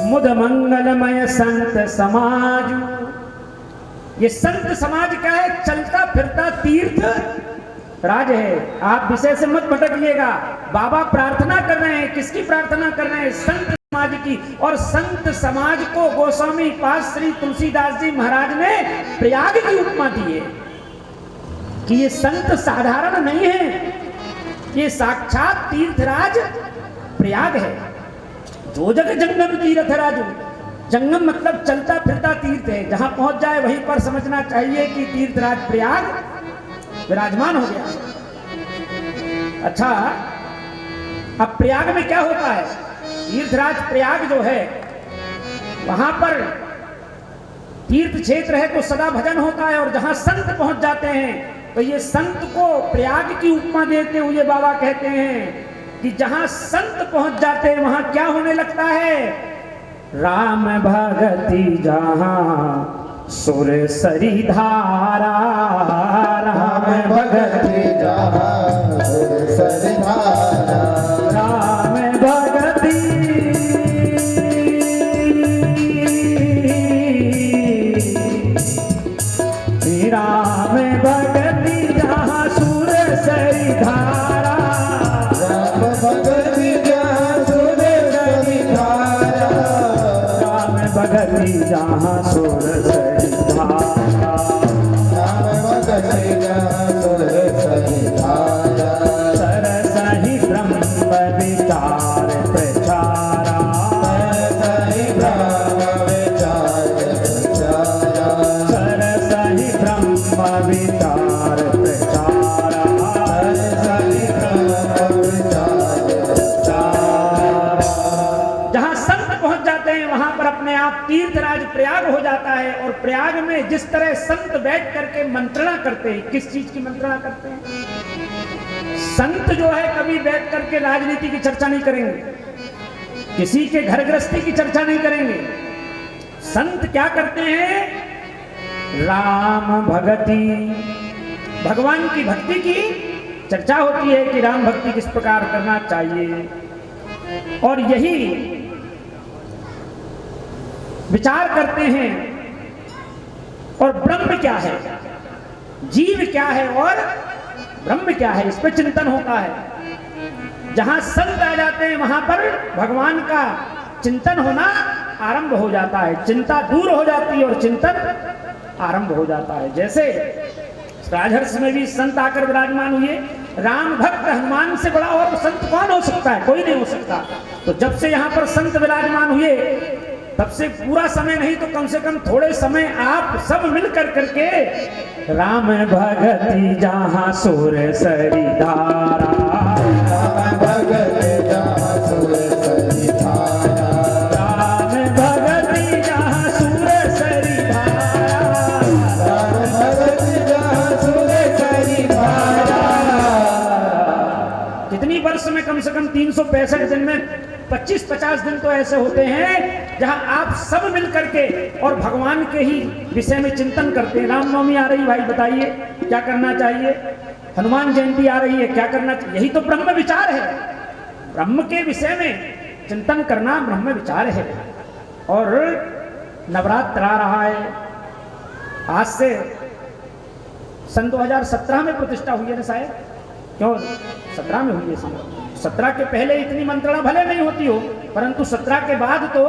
मुद मंगलमय संत समाज। ये संत समाज क्या है? चलता फिरता तीर्थ राज है। आप विषय से मत भटकिएगा। बाबा प्रार्थना कर रहे हैं, किसकी प्रार्थना कर रहे हैं? संत समाज की। और संत समाज को गोस्वामी पास श्री तुलसीदास जी महाराज ने प्रयाग की उपमा दी है कि ये संत साधारण नहीं है, ये साक्षात तीर्थराज प्रयाग है। जो जग जंगम तीर्थ राजू। जंगम मतलब चलता फिरता तीर्थ है, जहां पहुंच जाए वहीं पर समझना चाहिए कि तीर्थराज प्रयाग विराजमान हो गया। अच्छा, अब प्रयाग में क्या होता है? तीर्थराज प्रयाग जो है वहां पर तीर्थ क्षेत्र है तो सदा भजन होता है, और जहां संत पहुंच जाते हैं तो ये संत को प्रयाग की उपमा देते हुए बाबा कहते हैं कि जहां संत पहुंच जाते हैं वहां क्या होने लगता है? राम भगति जहां सुर सरी धारा, राम भगति जहां सुर सरी धारा, राम भगति राम भगति जहां सुर सरी धारा, राम भगति जहां सुर सरी धारा, राम भगति जहां सुर सरी धारा, राम भगति जहां सुर सरी धारा, सरसहि ब्रह्म विचार प्रचारा, सरसहि ब्रह्म विचार प्रचारा, सरसहि ब्रह्म विचार प्रचारा, सरसहि ब्रह्म विचार प्रचारा। जहां संत पहुंच जाते हैं वहां पर अपने आप तीर्थराज प्रयाग हो जाता है। और प्रयाग में जिस तरह संत बैठ करके मंत्रणा करते हैं, किस चीज की मंत्रणा करते हैं? संत जो है कभी बैठ करके राजनीति की चर्चा नहीं करेंगे, किसी के घर गृहस्थी की चर्चा नहीं करेंगे। संत क्या करते हैं? राम भक्ति, भगवान की भक्ति की चर्चा होती है कि राम भक्ति किस प्रकार करना चाहिए, और यही विचार करते हैं। और ब्रह्म क्या है, जीव क्या है और ब्रह्म क्या है, इस पर चिंतन होता है। जहां संत आ जाते हैं वहां पर भगवान का चिंतन होना आरंभ हो जाता है, चिंता दूर हो जाती है और चिंतन आरंभ हो जाता है। जैसे राजहर्ष में भी संत आकर विराजमान हुए। राम भक्त हनुमान से बड़ा और संत कौन हो सकता है? कोई नहीं हो सकता। तो जब से यहाँ पर संत विराजमान हुए तब से पूरा समय नहीं तो कम से कम थोड़े समय आप सब मिल कर करके राम भगति जहाँ सुर सरी धारा, राम भगति जहाँ सुर सरी धारा, राम भगति जहाँ सुर सरी धारा, राम भगति जहाँ सुर सरी धारा। कितनी वर्ष में? कम से कम 365 दिन में 25-50 दिन तो ऐसे होते हैं जहां आप सब मिल करके और भगवान के ही विषय में चिंतन करते हैं। रामनवमी आ रही, भाई बताइए क्या करना चाहिए? हनुमान जयंती आ रही है, क्या करना चाहिए? यही तो ब्रह्म विचार है। ब्रह्म के विषय में चिंतन करना ब्रह्म विचार है। और नवरात्र आ रहा है, आज से सन 2017 में प्रतिष्ठा हुई है ना शायद, क्यों 17 में हुई है? 17 के पहले इतनी मंत्रणा भले नहीं होती हो, परंतु 17 के बाद तो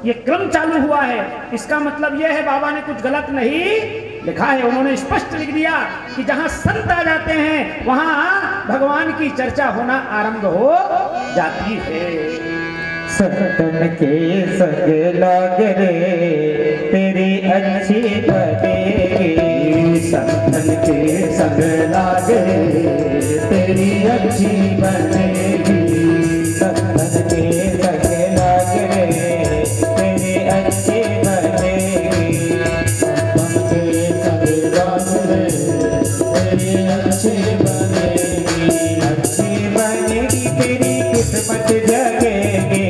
ये क्रम चालू हुआ है। इसका मतलब यह है बाबा ने कुछ गलत नहीं लिखा है, उन्होंने स्पष्ट लिख दिया कि जहां संत आ जाते हैं वहां भगवान की चर्चा होना आरंभ हो जाती है। सतन के संग लाग रे तेरी अच्छी बनेगी, सतन के संग लाग रे तेरी अच्छी बनेगी, सतन के संग लाग रे तेरी अच्छी बनेगी, सतन के संग लाग रे तेरी अच्छी बनेगी, अच्छी बनेगी तेरी किस्मत जगेगी,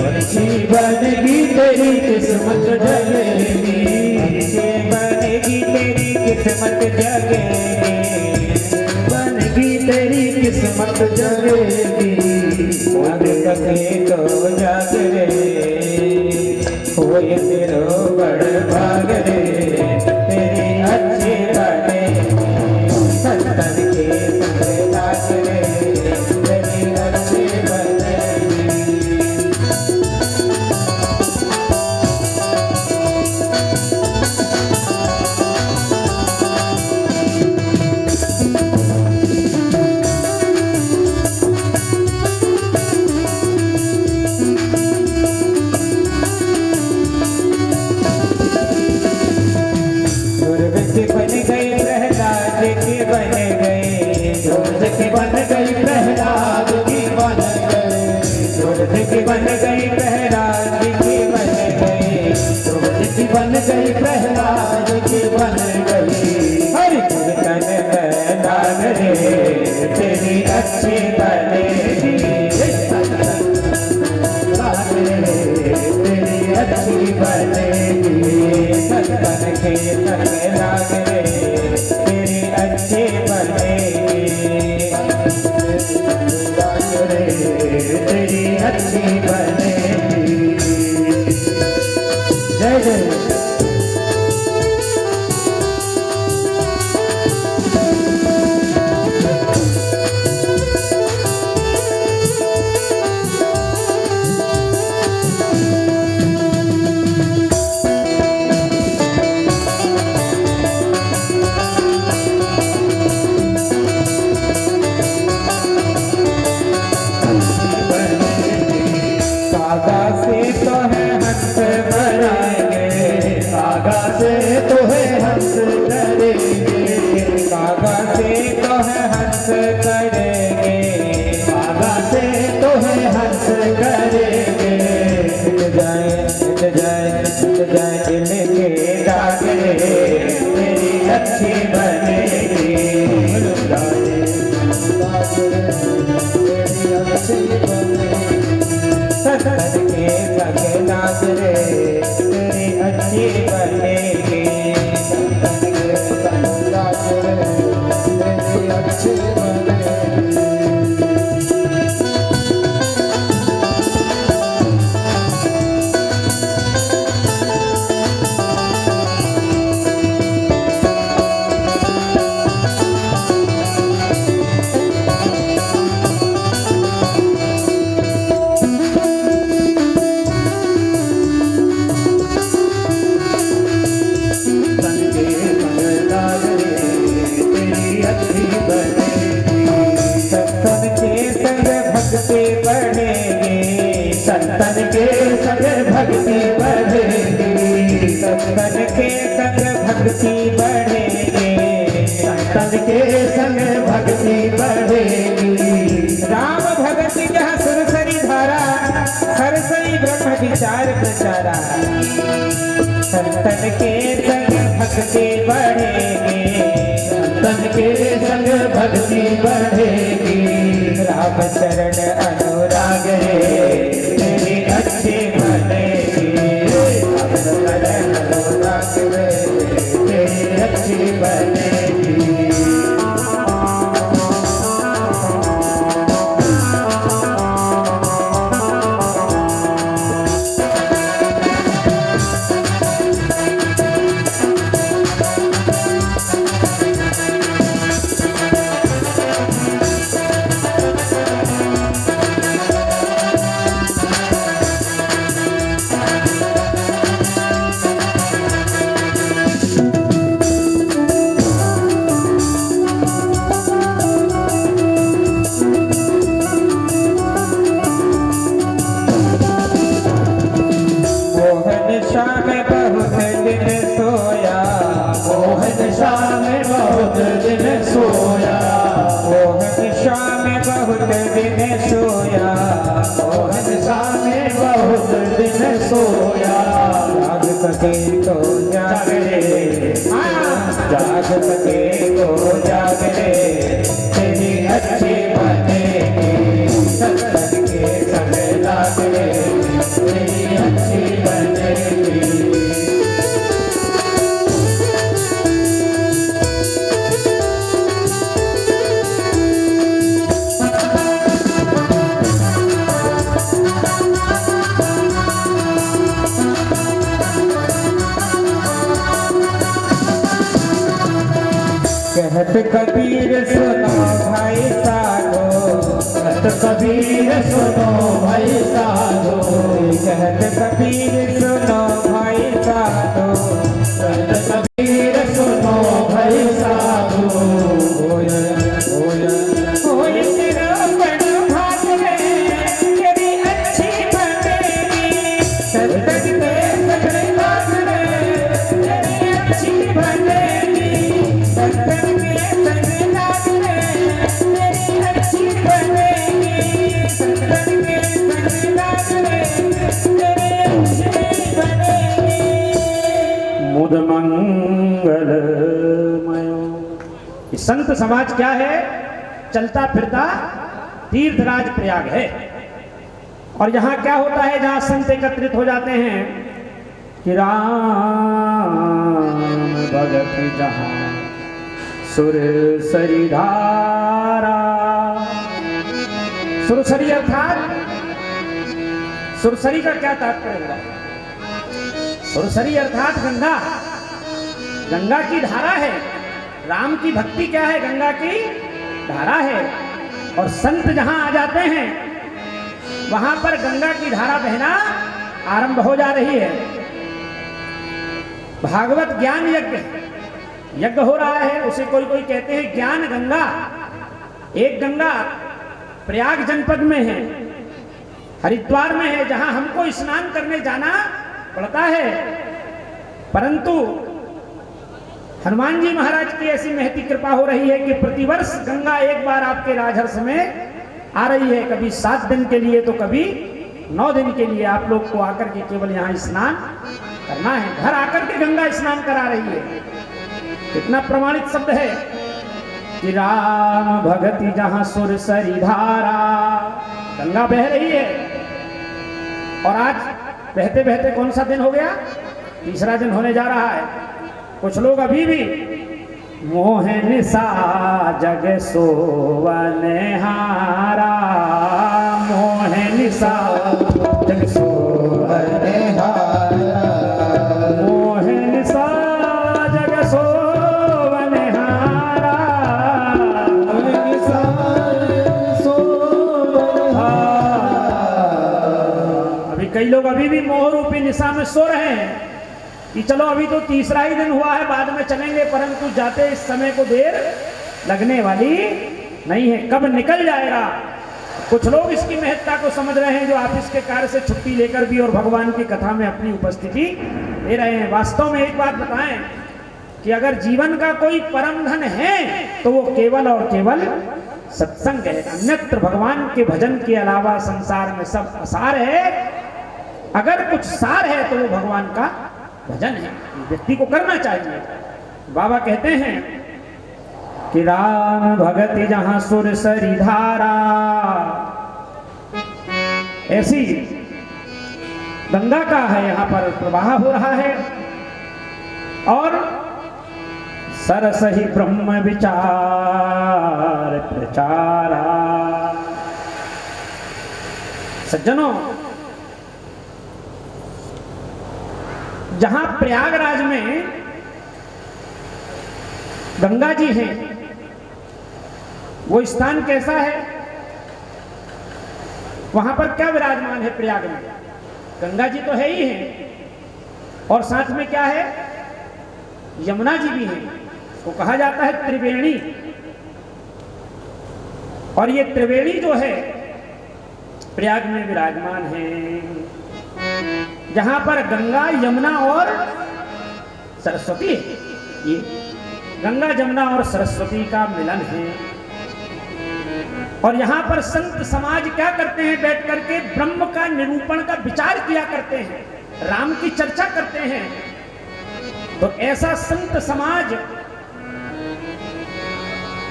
अच्छी बनेगी तेरी किस्मत जगेगी, अच्छी बनेगी तेरी किस्मत जगेगी, बनेगी तेरी किस्मत जगेगी, उठ सके तो जाग रे। कोई तेरो बड़ भाग रे तेरी अच्छी बनेगी संतन के संग लाग रे तेरी अच्छी बनेगी। बन गई प्रहलाद की बन गई सूरज की बन गई प्रहलाद की बन गई सूरज की बन गई प्रहलाद की बन गई सूरज की बन गई प्रहलाद की बन गई हरि कीर्तन में लाग रे तेरी अच्छी बनेगी लाग रे तेरी अच्छी बनेगी संतन के संग लाग रे तेरी अच्छी बनेगी लाग रे तेरी अच्छी बनेगी। जय जय अच्छी बनेगी संतन के संग लाग रे तेरी अच्छी बनेगी संतन के संग लाग रे तेरी अच्छी बनेगी। संतन के संग भक्ति बढ़ेगी संतन के संग भक्ति बढ़ेगी संतन के संग भक्ति बढ़ेगी। राम भगति जहाँ सुरसरी धारा सरसरी ब्रह्म विचार प्रचारा संतन के संग भक्ति बढ़ेगी संतन के संग भक्ति बढ़ेगी। राम चरण अनुराग रे तेरी अच्छी बनेगी राम चरण अनुराग रे तेरी अच्छी बनेगी। जाग सके तो जाग रे तेरी अच्छी बनेगी संतन के संग लाग रे तेरी अच्छी बनेगी। कहत कबीर सुनो भाई साधो, कहत कबीर सुनो भाई साधो, कहत कबीर सुनो भाई साधो, कहत कबीर सुनो भाई साधो। होय तेरा बड़ा भाग है, तेरी अच्छी बनेगी, सतत के सगळे भाग है, तेरी अच्छी बनेगी, सतत के सगळे भाग है, तेरी अच्छी बनेगी, सतत के सगळे भाग है, तेरी अच्छी बनेगी। मुद मंगलमय। ये संत समाज क्या है? चलता फिरता तीर्थराज प्रयाग है। और यहाँ क्या होता है जहाँ संत एकत्रित हो जाते हैं कि राम भगत जहाँ सुरसरी धारा। सुरसरी अर्थात सुरसरी का क्या तात्पर्य होगा? सुरसरी अर्थात गंगा। गंगा की धारा है। राम की भक्ति क्या है? गंगा की धारा है। और संत जहां आ जाते हैं वहां पर गंगा की धारा बहना आरंभ हो जा रही है। भागवत ज्ञान यज्ञ हो रहा है। उसे कोई कोई कहते हैं ज्ञान गंगा। एक गंगा प्रयाग जनपद में है, हरिद्वार में है, जहां हमको स्नान करने जाना पड़ता है। परंतु हनुमान जी महाराज की ऐसी महती कृपा हो रही है कि प्रतिवर्ष गंगा एक बार आपके राजहंस में आ रही है। कभी 7 दिन के लिए तो कभी 9 दिन के लिए आप लोग को आकर के केवल यहाँ स्नान करना है। घर आकर के गंगा स्नान करा रही है। कितना प्रमाणित शब्द है कि राम भगति जहाँ सुरसरी धारा। गंगा बह रही है। और आज बहते बहते कौन सा दिन हो गया? तीसरा दिन होने जा रहा है। कुछ लोग अभी भी मोह निशा जग सोवन हारा, मोह निशा जग सोवन हारा, मोह निशा जग सोवन हारा, मोह निशा सोवन हारा। अभी कई लोग अभी भी मोह रूपी निशा में सो रहे हैं कि चलो अभी तो तीसरा ही दिन हुआ है, बाद में चलेंगे। परंतु जाते इस समय को देर लगने वाली नहीं है। कब निकल जाएगा। कुछ लोग इसकी महत्ता को समझ रहे हैं जो ऑफिस के कार्य से छुट्टी लेकर भी और भगवान की कथा में अपनी उपस्थिति दे रहे हैं। वास्तव में एक बात बताएं कि अगर जीवन का कोई परम धन है तो वो केवल और केवल सत्संग है। अन्यत्र भगवान के भजन के अलावा संसार में सब असार है। अगर कुछ सार है तो वो भगवान का भजन है। व्यक्ति को करना चाहिए। बाबा कहते हैं कि राम भगति जहां सुरसरी धारा। ऐसी गंगा का है यहाँ पर प्रवाह हो रहा है। और सरस ही ब्रह्म विचार प्रचारा। सज्जनों, जहां प्रयागराज में गंगा जी हैं, वो स्थान कैसा है? वहां पर क्या विराजमान है? प्रयाग में गंगा जी तो है ही है, और साथ में क्या है? यमुना जी भी है। उसको कहा जाता है त्रिवेणी। और ये त्रिवेणी जो है प्रयाग में विराजमान है, जहां पर गंगा, यमुना और सरस्वती है। ये गंगा, यमुना और सरस्वती का मिलन है। और यहां पर संत समाज क्या करते हैं? बैठ करके ब्रह्म का निरूपण का विचार किया करते हैं, राम की चर्चा करते हैं। तो ऐसा संत समाज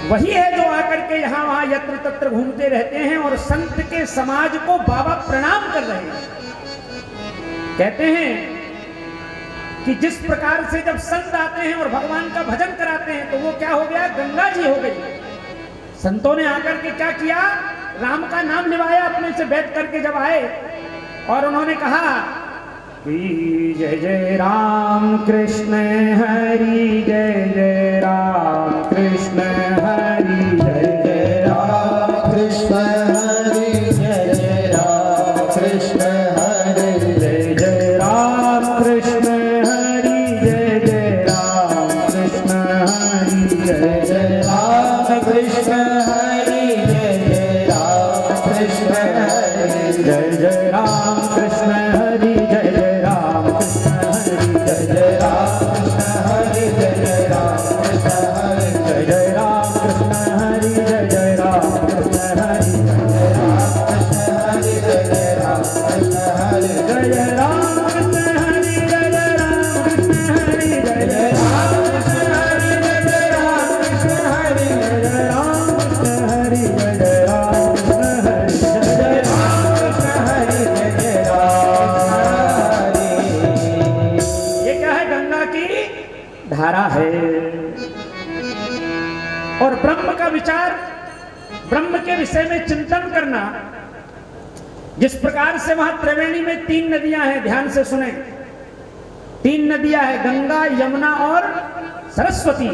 वही है जो आकर के यहां वहां यत्र तत्र घूमते रहते हैं और संत के समाज को बाबा प्रणाम कर रहे हैं। कहते हैं कि जिस प्रकार से जब संत आते हैं और भगवान का भजन कराते हैं तो वो क्या हो गया? गंगा जी हो गई। संतों ने आकर के क्या किया? राम का नाम लिवाया अपने से बैठ करके जब आए, और उन्होंने कहा कि जय जय राम कृष्ण हरि, जय जय राम कृष्ण धारा है। और ब्रह्म का विचार, ब्रह्म के विषय में चिंतन करना, जिस प्रकार से वहां त्रिवेणी में 3 नदियां हैं, ध्यान से सुने, 3 नदियां हैं, गंगा, यमुना और सरस्वती।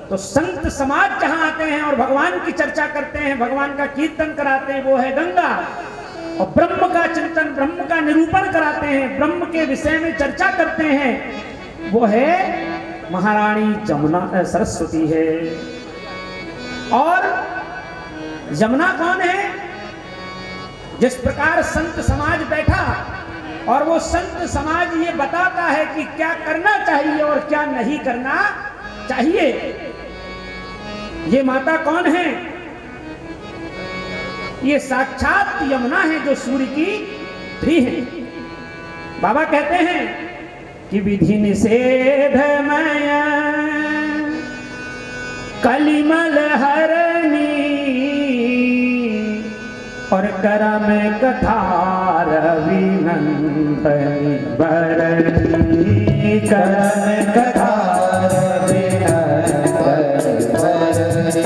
तो संत समाज जहां आते हैं और भगवान की चर्चा करते हैं, भगवान का कीर्तन कराते हैं, वो है गंगा। और ब्रह्म का चिंतन, ब्रह्म का निरूपण कराते हैं, ब्रह्म के विषय में चर्चा करते हैं, वो है महारानी जमुना, सरस्वती है। और यमुना कौन है? जिस प्रकार संत समाज बैठा और वो संत समाज ये बताता है कि क्या करना चाहिए और क्या नहीं करना चाहिए। ये माता कौन है? ये साक्षात यमुना है, जो सूर्य की स्त्री है। बाबा कहते हैं कि विधि निषेधमय कलिमल हरणी और करम कथा रवि नंदनी भरणी, करम कथा रवि नंदनी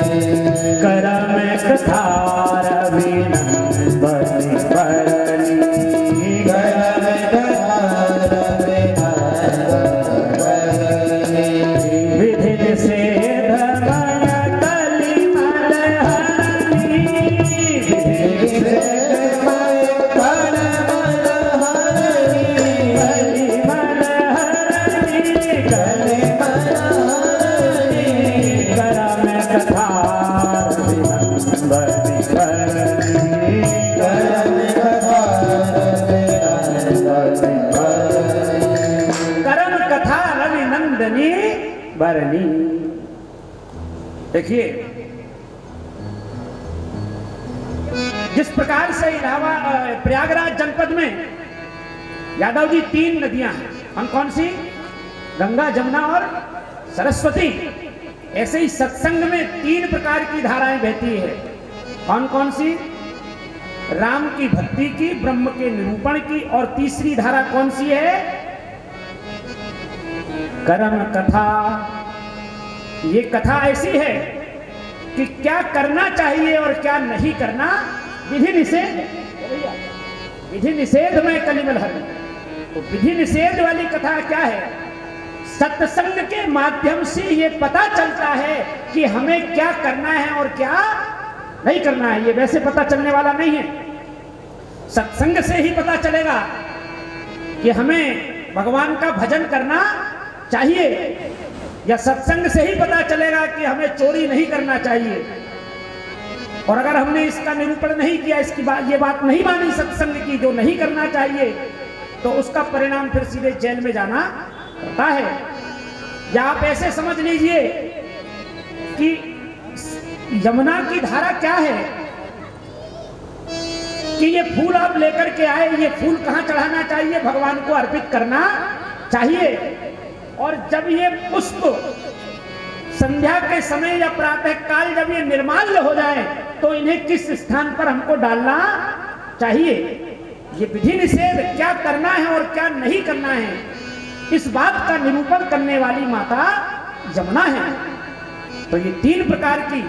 भरणी, करम कथा रवि नंदनी भरणी, करम कथा रवि नंदनी भरणी। विधि निषेधमय कलिमल हरणी, भरणी। देखिए, जिस प्रकार से इलाहाबाद प्रयागराज जनपद में यादव जी 3 नदियां हैं, कौन कौन सी? गंगा, जमुना और सरस्वती। ऐसे ही सत्संग में 3 प्रकार की धाराएं बहती है। कौन कौन सी? राम की भक्ति की, ब्रह्म के निरूपण की, और तीसरी धारा कौन सी है? कर्म कथा। ये कथा ऐसी है कि क्या करना चाहिए और क्या नहीं करना, विधि निषेध, विधि निषेध में कलिमल हरणी। तो विधि निषेध वाली कथा क्या है? सत्संग के माध्यम से ये पता चलता है कि हमें क्या करना है और क्या नहीं करना है। ये वैसे पता चलने वाला नहीं है, सत्संग से ही पता चलेगा कि हमें भगवान का भजन करना चाहिए, या सत्संग से ही पता चलेगा कि हमें चोरी नहीं करना चाहिए। और अगर हमने इसका निरूपण नहीं किया, इसकी ये बात नहीं मानी सत्संग की, जो नहीं करना चाहिए, तो उसका परिणाम फिर सीधे जेल में जाना होता है। या आप ऐसे समझ लीजिए कि यमुना की धारा क्या है कि ये फूल आप लेकर के आए, ये फूल कहाँ चढ़ाना चाहिए? भगवान को अर्पित करना चाहिए। और जब ये पुष्प संध्या के समय या प्रातः काल जब ये निर्माल्य हो जाए, तो इन्हें किस स्थान पर हमको डालना चाहिए? ये विधि निषेध, क्या करना है और क्या नहीं करना है, इस बात का निरूपण करने वाली माता यमुना है। तो ये 3 प्रकार की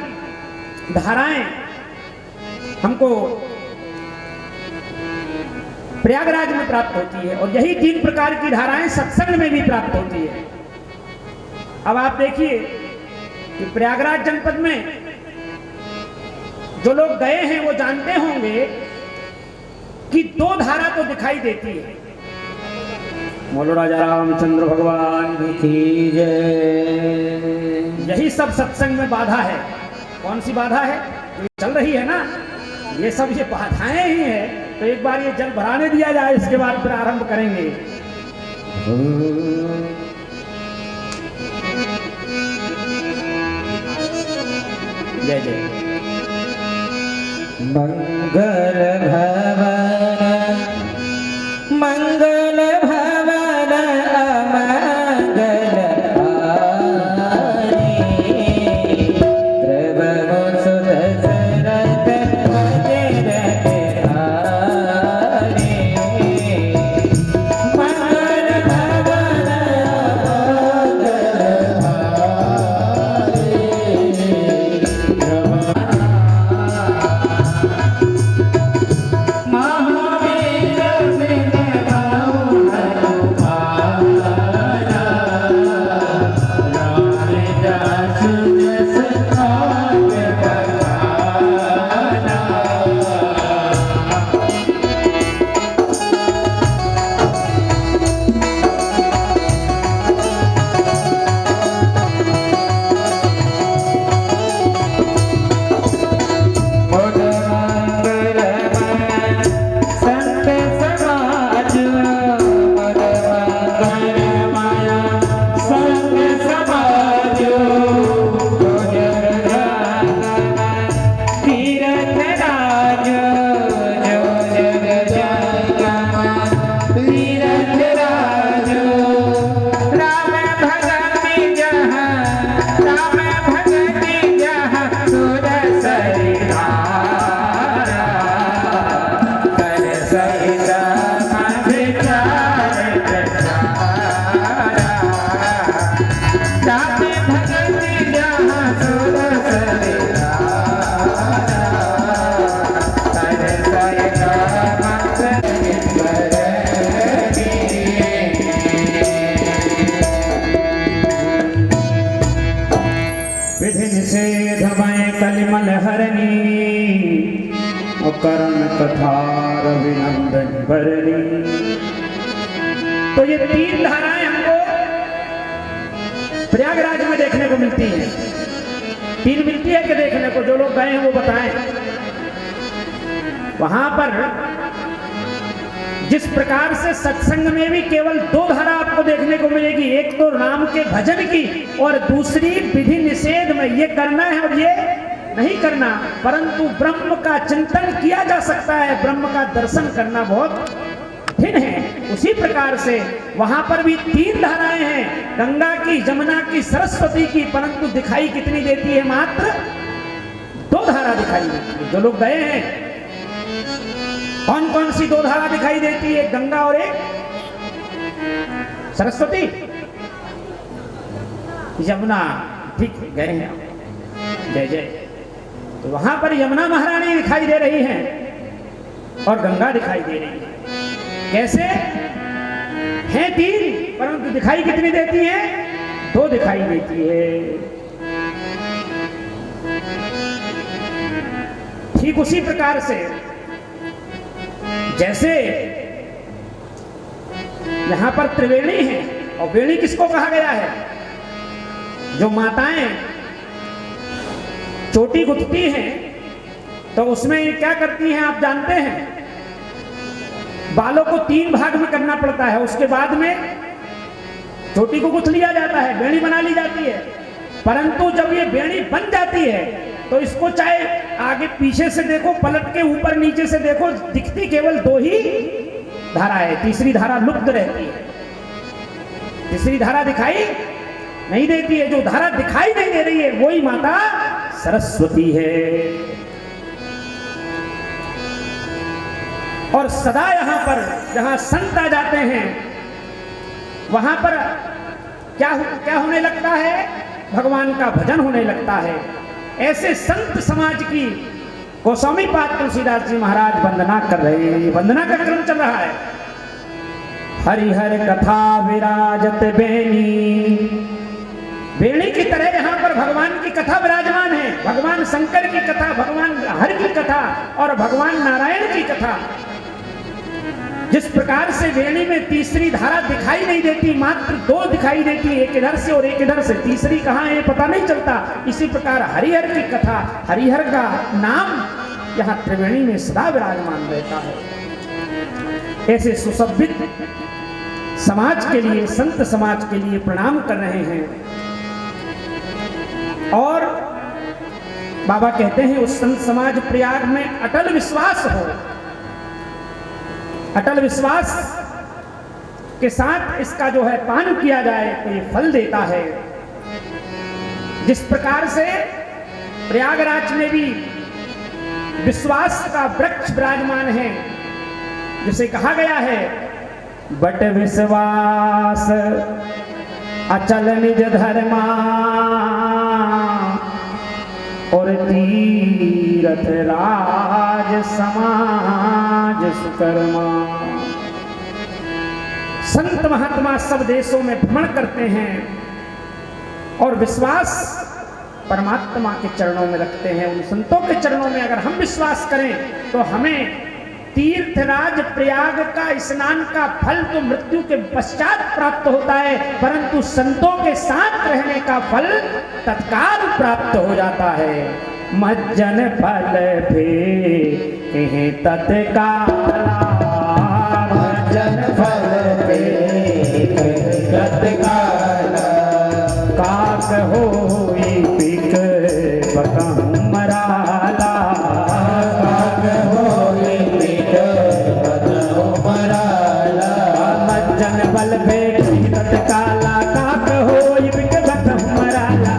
धाराएं हमको प्रयागराज में प्राप्त होती है, और यही 3 प्रकार की धाराएं सत्संग में भी प्राप्त होती है। अब आप देखिए कि प्रयागराज जनपद में जो लोग गए हैं वो जानते होंगे कि 2 धारा तो दिखाई देती है। बोलो राजा रामचंद्र भगवान की जय। यही सब सत्संग में बाधा है। कौन सी बाधा है? जो चल रही है ना, ये सब ये बाधाएं ही है। तो एक बार ये जल भराने दिया जाए, इसके बाद फिर आरंभ करेंगे। जय जय। मंगल भवन मंगल भवन अमंगल हारी, द्रवहु सुत सरत वज्रत धारी। मंगल भवन अमंगल तीन धाराएं हमको प्रयागराज में देखने को मिलती हैं। तीन मिलती है कि देखने को, जो लोग गए हैं वो बताएं। वहां पर जिस प्रकार से सत्संग में भी केवल दो धारा आपको देखने को मिलेगी, एक तो राम के भजन की और दूसरी विधि निषेध में, ये करना है और ये नहीं करना, परंतु ब्रह्म का चिंतन किया जा सकता है, ब्रह्म का दर्शन करना बहुत कठिन है। उसी प्रकार से वहां पर भी तीन धाराएं हैं, गंगा की, जमुना की, सरस्वती की, परंतु दिखाई कितनी देती है? मात्र दो धारा दिखाई देती है। जो लोग गए हैं, कौन कौन सी दो धारा दिखाई देती है? गंगा और एक सरस्वती, यमुना। ठीक गए हैं, जय जय। तो वहां पर यमुना महारानी दिखाई दे रही हैं और गंगा दिखाई दे रही है। कैसे हैं? तीन, परंतु दिखाई कितनी देती है? दो दिखाई देती है। ठीक उसी प्रकार से जैसे यहां पर त्रिवेणी है, और वेणी किसको कहा गया है? जो माताएं चोटी गुथती हैं तो उसमें क्या करती हैं आप जानते हैं? बालों को तीन भाग में करना पड़ता है, उसके बाद में चोटी को गुथ लिया जाता है, बेड़ी बना ली जाती है। परंतु जब ये बेड़ी बन जाती है तो इसको चाहे आगे पीछे से देखो, पलट के ऊपर नीचे से देखो, दिखती केवल दो ही धारा है, तीसरी धारा लुप्त रहती है। तीसरी धारा दिखाई नहीं देती है। जो धारा दिखाई नहीं दे रही है वही माता सरस्वती है। और सदा यहां पर जहां संत आ जाते हैं वहां पर क्या होने लगता है? भगवान का भजन होने लगता है। ऐसे संत समाज की गोस्वामी पाद तुलसीदास जी महाराज वंदना कर रहे हैं। वंदना का क्रम चल रहा है। हरिहर कथा विराजत बेनी, बेणी की तरह यहां पर भगवान की कथा विराजमान है। भगवान शंकर की कथा, भगवान हरि की कथा और भगवान नारायण की कथा। जिस प्रकार से वेणी में तीसरी धारा दिखाई नहीं देती, मात्र दो दिखाई देती है, एक इधर से और एक इधर से, तीसरी कहां है पता नहीं चलता। इसी प्रकार हरिहर की कथा, हरिहर का नाम यहां त्रिवेणी में सदा विराजमान रहता है। ऐसे सुसभ्य समाज के लिए, संत समाज के लिए प्रणाम कर रहे हैं। और बाबा कहते हैं उस संत समाज प्रयाग में अटल विश्वास हो। अटल विश्वास के साथ इसका जो है पान किया जाए तो ये फल देता है। जिस प्रकार से प्रयागराज में भी विश्वास का वृक्ष विराजमान है, जिसे कहा गया है बट विश्वास अचल निज धर्मा और तीरथ राज समाज सुकर्मा। संत महात्मा सब देशों में भ्रमण करते हैं और विश्वास परमात्मा के चरणों में रखते हैं। उन संतों के चरणों में अगर हम विश्वास करें तो हमें तीर्थराज प्रयाग का स्नान का फल तो मृत्यु के पश्चात प्राप्त होता है, परंतु संतों के साथ रहने का फल तत्काल प्राप्त हो जाता है। मज्जन फल फे तत्काला, मज्जन फल फे तत्काला, काक होई पिक बकहु मराला, काक होई पिक बकहु मराला। मज्जन फल फे तत्काला, काक होई पिक बकहु मराला,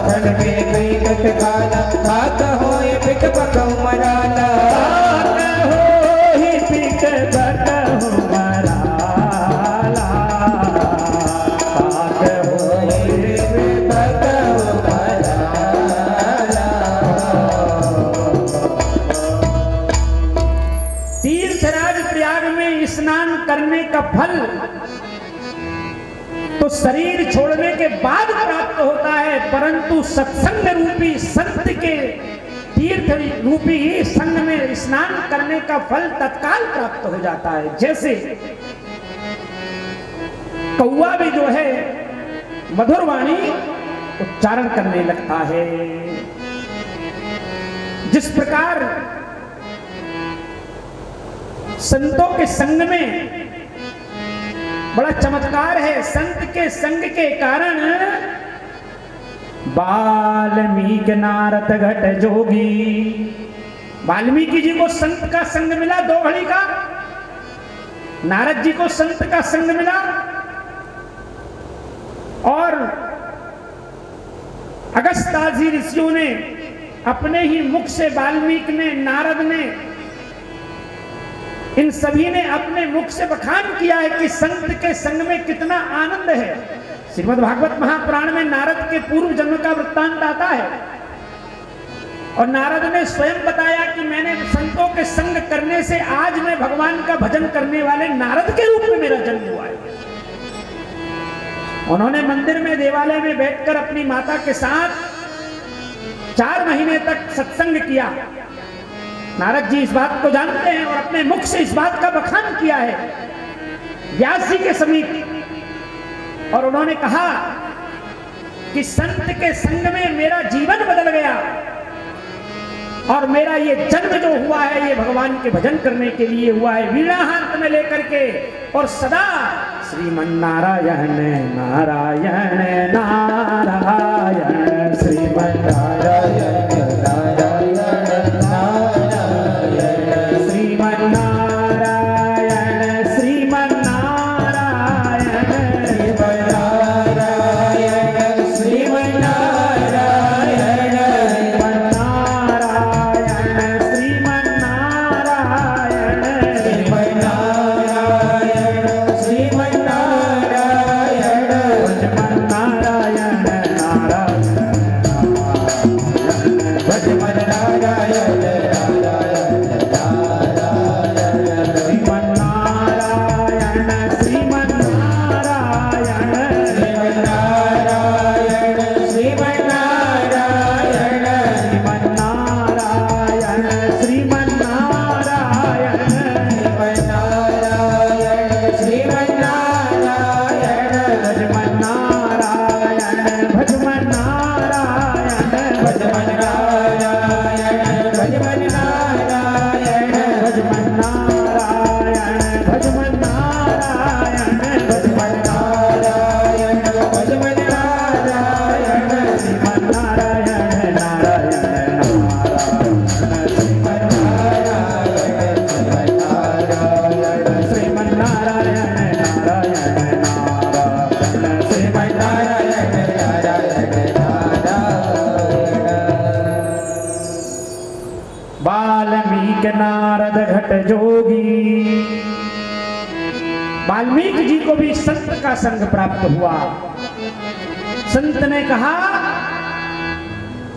फल फे तत्काला, काक होई पिक बकहु मराला, काक होई पिक बकहु मराला, काक होई पिक बकहु मराला। तीर्थराज प्रयाग में स्नान करने का फल तो शरीर छोड़ने के बाद प्राप्त होता है, परंतु सत्संग रूपी संत के तीर्थ रूपी संग में स्नान करने का फल तत्काल प्राप्त हो जाता है। जैसे कौवा भी जो है मधुर वाणी उच्चारण करने लगता है। जिस प्रकार संतों के संग में बड़ा चमत्कार है, संत के संग के कारण वाल्मीकि नारद घट जोगी। वाल्मीकि जी को संत का संग मिला 2 घड़ी का, नारद जी को संत का संग मिला, और अगस्त्यादि ऋषियों ने अपने ही मुख से, वाल्मीकि ने, नारद ने, इन सभी ने अपने मुख से बखान किया है कि संत के संग में कितना आनंद है। श्रीमद् भागवत महापुराण में नारद के पूर्व जन्म का वृत्तांत आता है, और नारद ने स्वयं बताया कि मैंने संतों के संग करने से आज मैं भगवान का भजन करने वाले नारद के रूप में मेरा जन्म हुआ है। उन्होंने मंदिर में, देवालय में बैठकर अपनी माता के साथ 4 महीने तक सत्संग किया। नारद जी इस बात को जानते हैं और अपने मुख से इस बात का बखान किया है व्यास जी के समीप, और उन्होंने कहा कि संत के संग में मेरा जीवन बदल गया, और मेरा ये जन्म जो हुआ है ये भगवान के भजन करने के लिए हुआ है, वीणा हाथ में लेकर के, और सदा श्रीमन्नारायण नारायण नारायण श्रीमन्नारायण नारद घट जोगी। वाल्मीकि जी को भी संत का संग प्राप्त हुआ। संत ने कहा,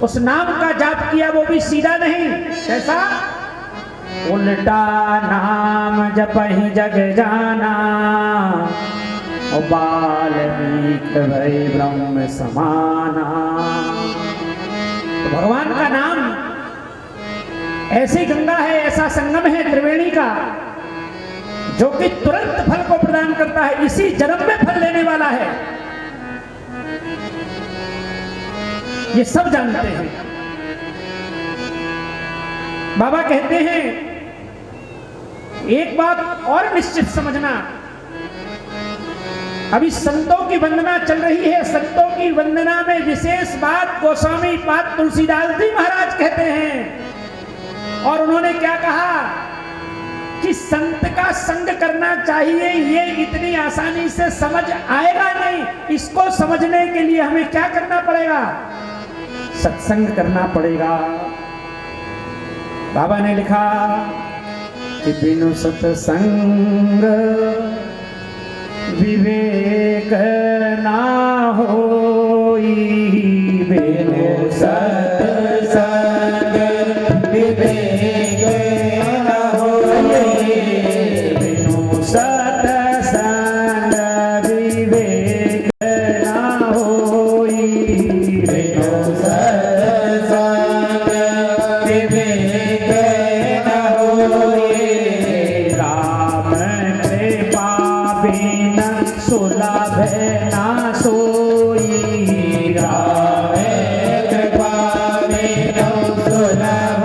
उस नाम का जाप किया वो भी सीधा नहीं, कैसा? उल्टा नाम जपहि जग जाना, और वाल्मीकि भई ब्रह्म समाना। तो भगवान का नाम ऐसी गंगा है, ऐसा संगम है त्रिवेणी का, जो कि तुरंत फल को प्रदान करता है, इसी जन्म में फल लेने वाला है। ये सब जानते हैं। बाबा कहते हैं एक बात और निश्चित समझना, अभी संतों की वंदना चल रही है। संतों की वंदना में विशेष बात गोस्वामी पाद तुलसीदास जी महाराज कहते हैं, और उन्होंने क्या कहा कि संत का संग करना चाहिए। ये इतनी आसानी से समझ आएगा नहीं, इसको समझने के लिए हमें क्या करना पड़ेगा? सत्संग करना पड़ेगा। बाबा ने लिखा कि बिनु सत्संग विवेक ना होई, बिनु सत्संग विवेक ना होई, बिनु सत्संग विवेक ना होई, बिनु सत्संग विवेक ना होई। राम कृपा बिन सुर सुलभ ना सोई। राम कृपा बिनु सुलभ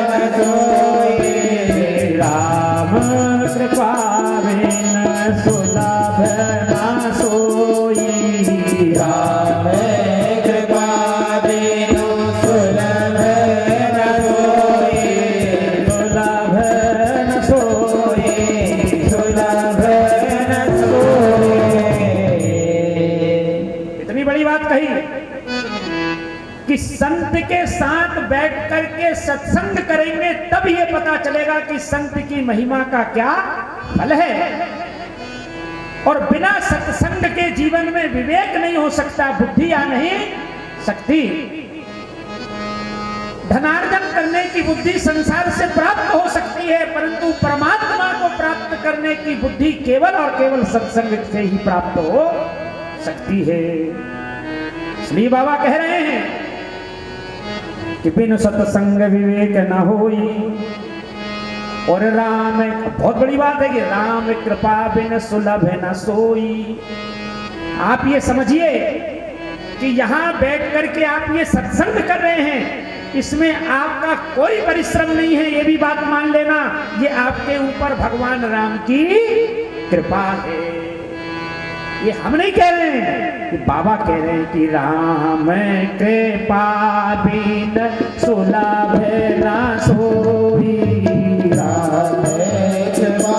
न सोई। राम कृपा बिन सुलभ ना सोई। राम कृपा बिनु सुलभ न सोई। सुलभ न सोई। सुलभ न सोई। इतनी बड़ी बात कही कि संत के साथ बैठ करके सत्संग करेंगे तब ये पता चलेगा कि संत की महिमा का क्या फल है। और बिना सत्संग के जीवन में विवेक नहीं हो सकता, बुद्धि आ नहीं सकती। धनार्जन करने की बुद्धि संसार से प्राप्त हो सकती है, परंतु परमात्मा को प्राप्त करने की बुद्धि केवल और केवल सत्संग से ही प्राप्त हो सकती है। इसलिए बाबा कह रहे हैं कि बिनु सत्संग विवेक न होई। और राम, बहुत बड़ी बात है कि राम कृपा बिन सुलभ न सोई। आप ये समझिए कि यहां बैठ करके आप ये सत्संग कर रहे हैं, इसमें आपका कोई परिश्रम नहीं है, ये भी बात मान लेना। ये आपके ऊपर भगवान राम की कृपा है। ये हम नहीं कह रहे हैं, कि बाबा कह रहे हैं कि राम कृपा बिन सुलभ न सोई। राम कृपा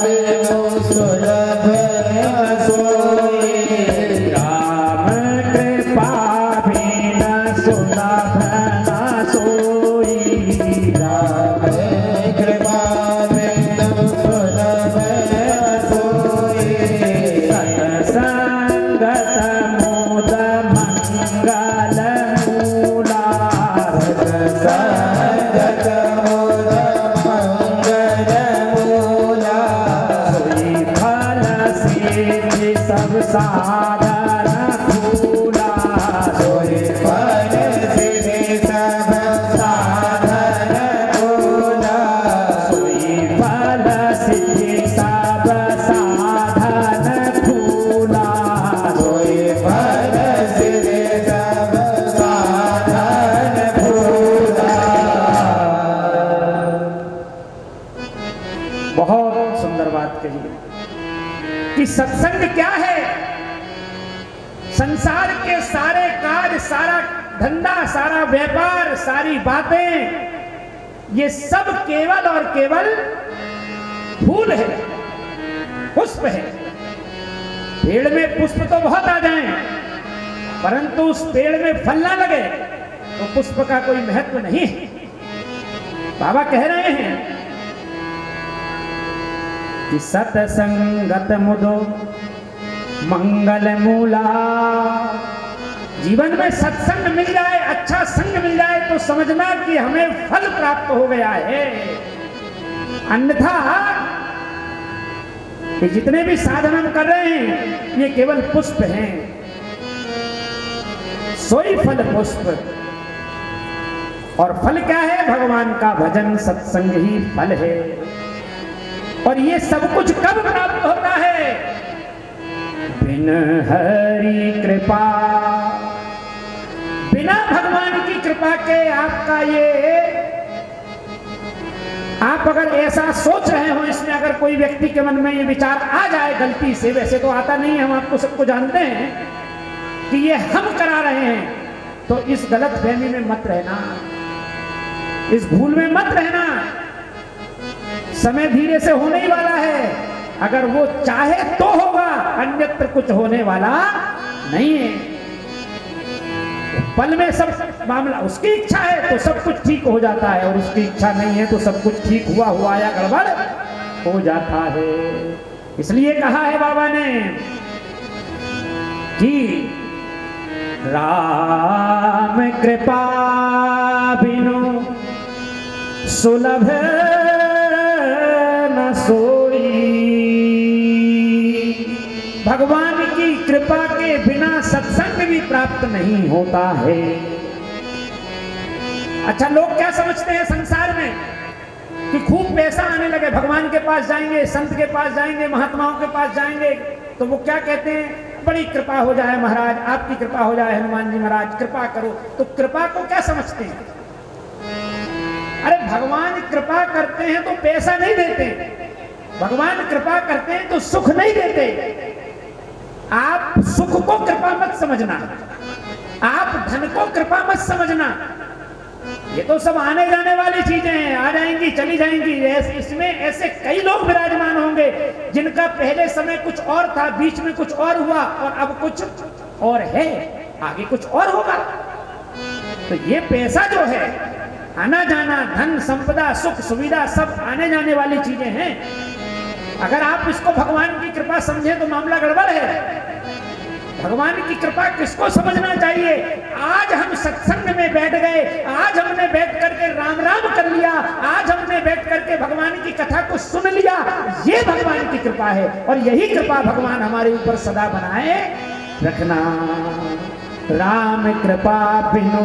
बिनु सुलभ न सोई। राम कृपा बिन सुलभ न सोई। राम कृपा बिनु सुलभ न सोई। सत्संगत मोद मंगल मूला। संगत मोद मंगल मूला। सोई फल सिद्धि सब साधन फूला। सोई फल सिद्धि सब साधन फूला। सोई फल सिद्धि सब साधन फूला। सोई फल सिद्धि सब साधन फूला। बहुत सुंदर बात कही कि सत्संग क्या है। संसार के सारे कार्य, सारा धंधा, सारा व्यापार, सारी बातें, ये सब केवल और केवल फूल है, पुष्प है। पेड़ में पुष्प तो बहुत आ जाएं, परंतु उस पेड़ में फल ना लगे तो पुष्प का कोई महत्व नहीं है। बाबा कह रहे हैं कि सत्संगत मुदो मंगल मूला। जीवन में सत्संग मिल जाए, अच्छा संग मिल जाए तो समझना कि हमें फल प्राप्त हो गया है। अन्यथा ये जितने भी साधन हम कर रहे हैं ये केवल पुष्प हैं। सोई फल पुष्प। और फल क्या है? भगवान का भजन, सत्संग ही फल है। और ये सब कुछ कब प्राप्त होता है? बिन हरि कृपा। बिना भगवान की कृपा के आपका ये, आप अगर ऐसा सोच रहे हो, इसमें अगर कोई व्यक्ति के मन में ये विचार आ जाए गलती से, वैसे तो आता नहीं है, हम आपको सबको जानते हैं कि ये हम करा रहे हैं, तो इस गलत फहमी में मत रहना, इस भूल में मत रहना। समय धीरे से होने ही वाला है। अगर वो चाहे तो होगा, अन्यत्र कुछ होने वाला नहीं है। पल में सब मामला, उसकी इच्छा है तो सब कुछ ठीक हो जाता है, और उसकी इच्छा नहीं है तो सब कुछ ठीक हुआ हुआ या गड़बड़ हो जाता है। इसलिए कहा है बाबा ने कि राम कृपा बिनु सुलभ न सोई। भगवान की कृपा के बिना सत्संग भी प्राप्त नहीं होता है। अच्छा, लोग क्या समझते हैं संसार में कि खूब पैसा आने लगे, भगवान के पास जाएंगे, संत के पास जाएंगे, महात्माओं के पास जाएंगे, तो वो क्या कहते हैं, बड़ी कृपा हो जाए महाराज, आपकी कृपा हो जाए हनुमान जी महाराज, कृपा करो। तो कृपा को क्या समझते हैं? अरे भगवान कृपा करते हैं तो पैसा नहीं देते, भगवान कृपा करते हैं तो सुख नहीं देते। आप सुख को कृपा मत समझना, आप धन को कृपा मत समझना। ये तो सब आने जाने वाली चीजें हैं, आ जाएंगी चली जाएंगी। इसमें ऐसे कई लोग विराजमान होंगे जिनका पहले समय कुछ और था, बीच में कुछ और हुआ और अब कुछ और है, आगे कुछ और होगा। तो ये पैसा जो है, आना जाना, धन संपदा सुख सुविधा सब आने जाने वाली चीजें हैं। अगर आप इसको भगवान की कृपा समझे तो मामला गड़बड़ है। भगवान की कृपा किसको समझना चाहिए? आज हम सत्संग में बैठ गए, आज हमने बैठ करके राम राम कर लिया, आज हमने बैठ करके भगवान की कथा को सुन लिया, ये भगवान की कृपा है। और यही कृपा भगवान हमारे ऊपर सदा बनाए रखना। राम कृपा बिनु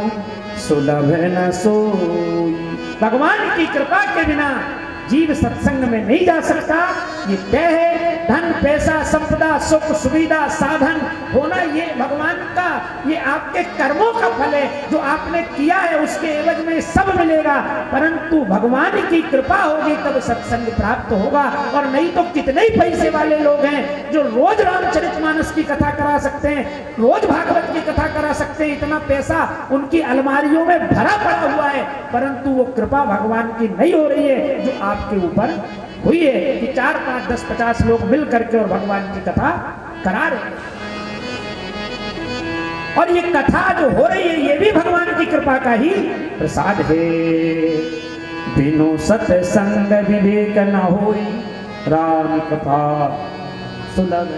सुलभ न सोई। भगवान की कृपा के बिना जीव सत्संग में नहीं जा सकता, ये तय है। धन पैसा संपदा सुख सुविधा साधन होना ये भगवान का, ये आपके कर्मों का फल है, जो आपने किया है उसके एवज में सब मिलेगा। परंतु भगवान की कृपा होगी तब सत्संग प्राप्त होगा। और नहीं तो कितने ही पैसे वाले लोग हैं जो रोज रामचरितमानस की कथा करा सकते हैं, रोज भागवत की कथा करा सकते हैं, इतना पैसा उनकी अलमारियों में भरा पड़ा हुआ है, परंतु वो कृपा भगवान की नहीं हो रही है जो आपके ऊपर हुई है कि 4 5 10 50 लोग मिल करके और भगवान की कथा करा रहे हैं। और ये कथा जो हो रही है ये भी भगवान की कृपा का ही प्रसाद है। बिनु सत्संग विवेक न होई, राम कृपा सुलभ।